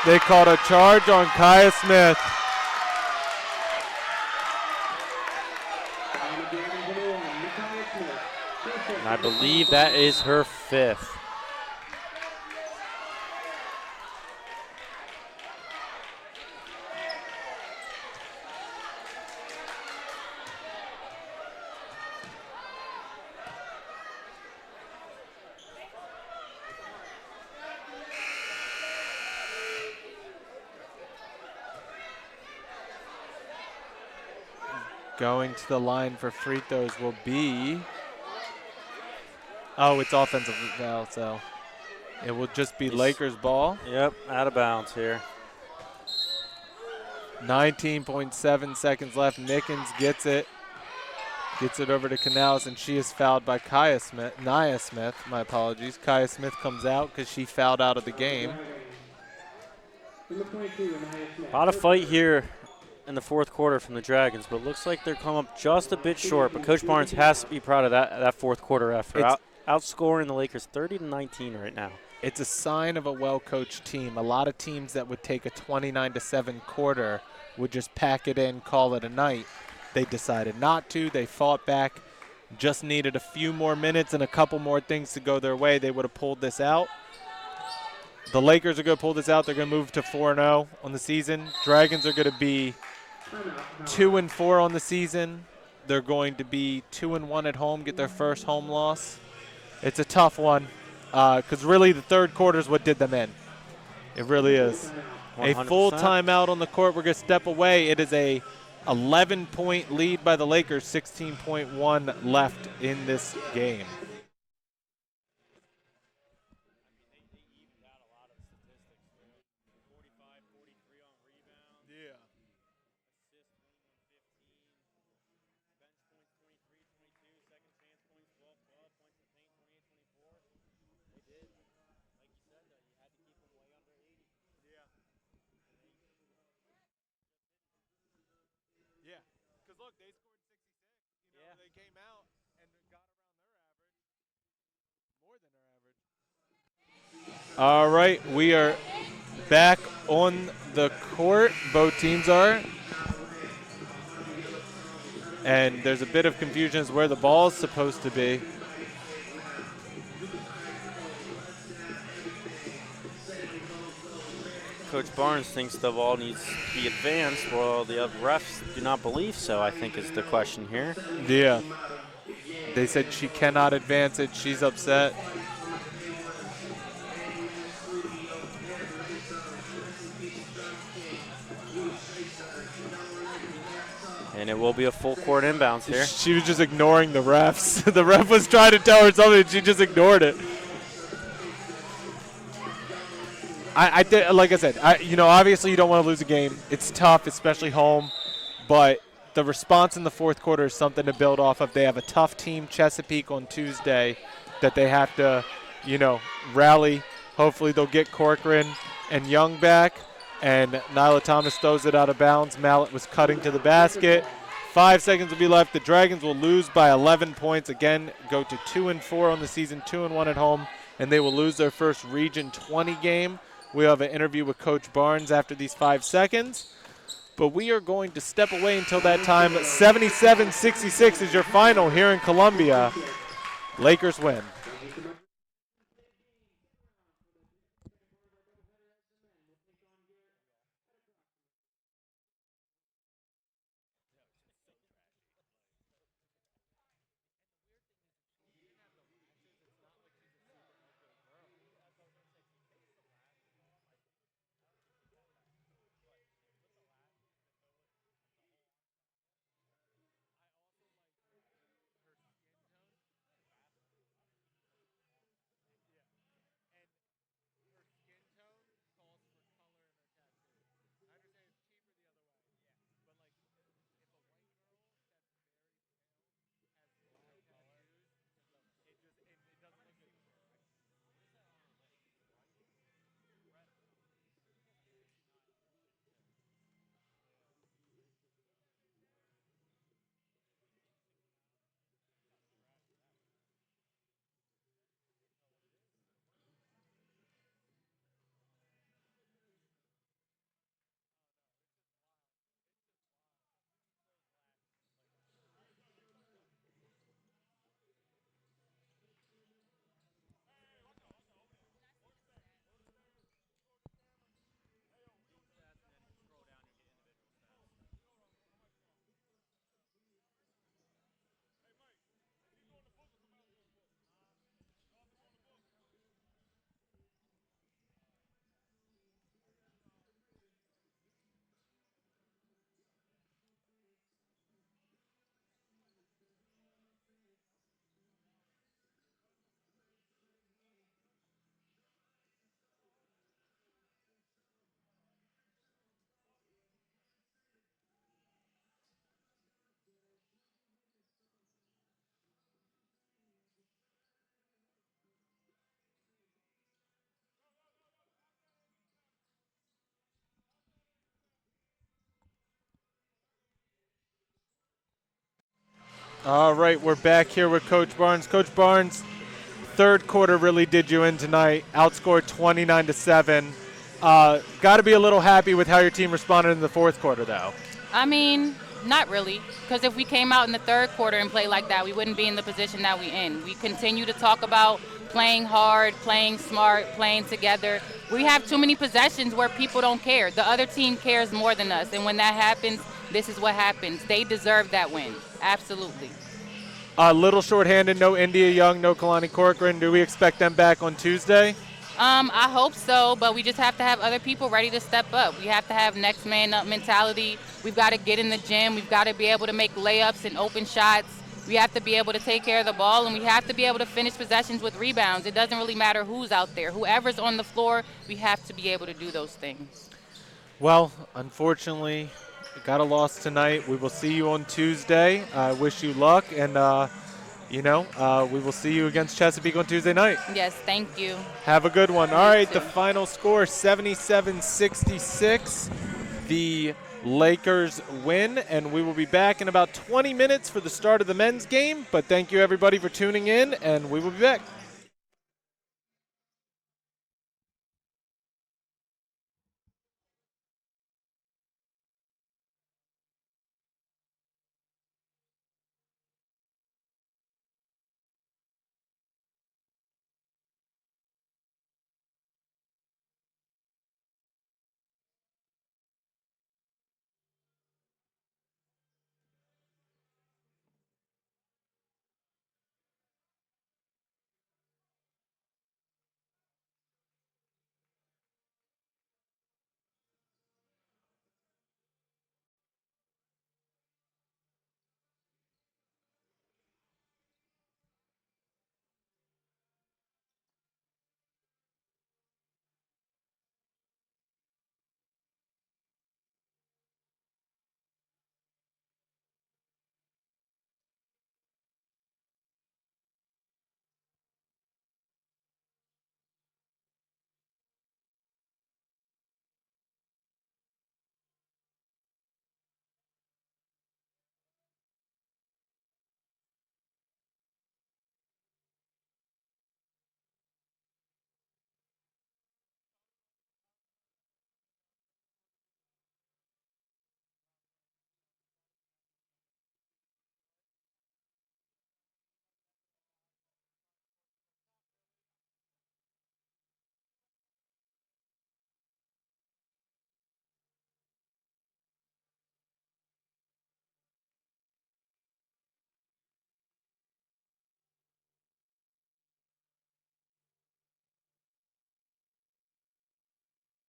They called a charge on Kaya Smith. And I believe that is her 5th. Going to the line for free throws will be. Oh, it's offensive foul, so it will just be Lakers ball. Yep, out of bounds here. 19.7 seconds left. Nickens gets it. Gets it over to Canales, and she is fouled by Nia Smith, my apologies. Kaya Smith comes out because she fouled out of the game. A lot of fight here in the fourth quarter from the Dragons, but it looks like they're come up just a bit short. But Coach Barnes has to be proud of that fourth quarter effort. Outscoring the Lakers 30-19 right now. It's a sign of a well-coached team. A lot of teams that would take a 29-7 quarter would just pack it in, call it a night. They decided not to. They fought back. Just needed a few more minutes and a couple more things to go their way. They would have pulled this out. The Lakers are going to pull this out. They're going to move to 4-0 on the season. Dragons are going to be 2-4 on the season. They're going to be 2-1 at home, get their first home loss. It's a tough one because really the third quarter is what did them in. It really is. 100%. A full timeout on the court. We're going to step away. It is a 11-point lead by the Lakers, 16.1 left in this game. Yeah, because look, they scored 66. They came out and got around their average, more than their average. All right, we are back on the court. Both teams are. And there's a bit of confusion as where the ball is supposed to be. Coach Barnes thinks the ball needs to be advanced, while the other refs do not believe so, I think is the question here. Yeah. They said she cannot advance it. She's upset. And it will be a full court inbounds here. She was just ignoring the refs. The ref was trying to tell her something, and she just ignored it. Like I said, obviously you don't want to lose a game. It's tough, especially home. But the response in the fourth quarter is something to build off of. They have a tough team, Chesapeake, on Tuesday, that they have to, rally. Hopefully they'll get Corcoran and Young back. And Nyla Thomas throws it out of bounds. Mallet was cutting to the basket. 5 seconds will be left. The Dragons will lose by 11 points. Again, go to 2-4 on the season, 2-1 at home, and they will lose their first Region 20 game. We'll have an interview with Coach Barnes after these 5 seconds. But we are going to step away until that time. 77-66 is your final here in Columbia. Lakers win. All right, we're back here with Coach Barnes. Coach Barnes, third quarter really did you in tonight. Outscored 29-7. Got to be a little happy with how your team responded in the fourth quarter, though. I mean, not really, because if we came out in the third quarter and played like that, we wouldn't be in the position that we're in. We continue to talk about playing hard, playing smart, playing together. We have too many possessions where people don't care. The other team cares more than us, and when that happens, this is what happens. They deserve that win, absolutely. A little shorthanded, no India Young, no Kalani Corcoran. Do we expect them back on Tuesday? I hope so, but we just have to have other people ready to step up. We have to have next man up mentality. We've got to get in the gym. We've got to be able to make layups and open shots. We have to be able to take care of the ball, and we have to be able to finish possessions with rebounds. It doesn't really matter who's out there. Whoever's on the floor, we have to be able to do those things. Well, unfortunately, we got a loss tonight. We will see you on Tuesday. I wish you luck, and we will see you against Chesapeake on Tuesday night. Yes, thank you. Have a good one. All right, the final score, 77-66. The Lakers win, and we will be back in about 20 minutes for the start of the men's game. But thank you, everybody, for tuning in, and we will be back.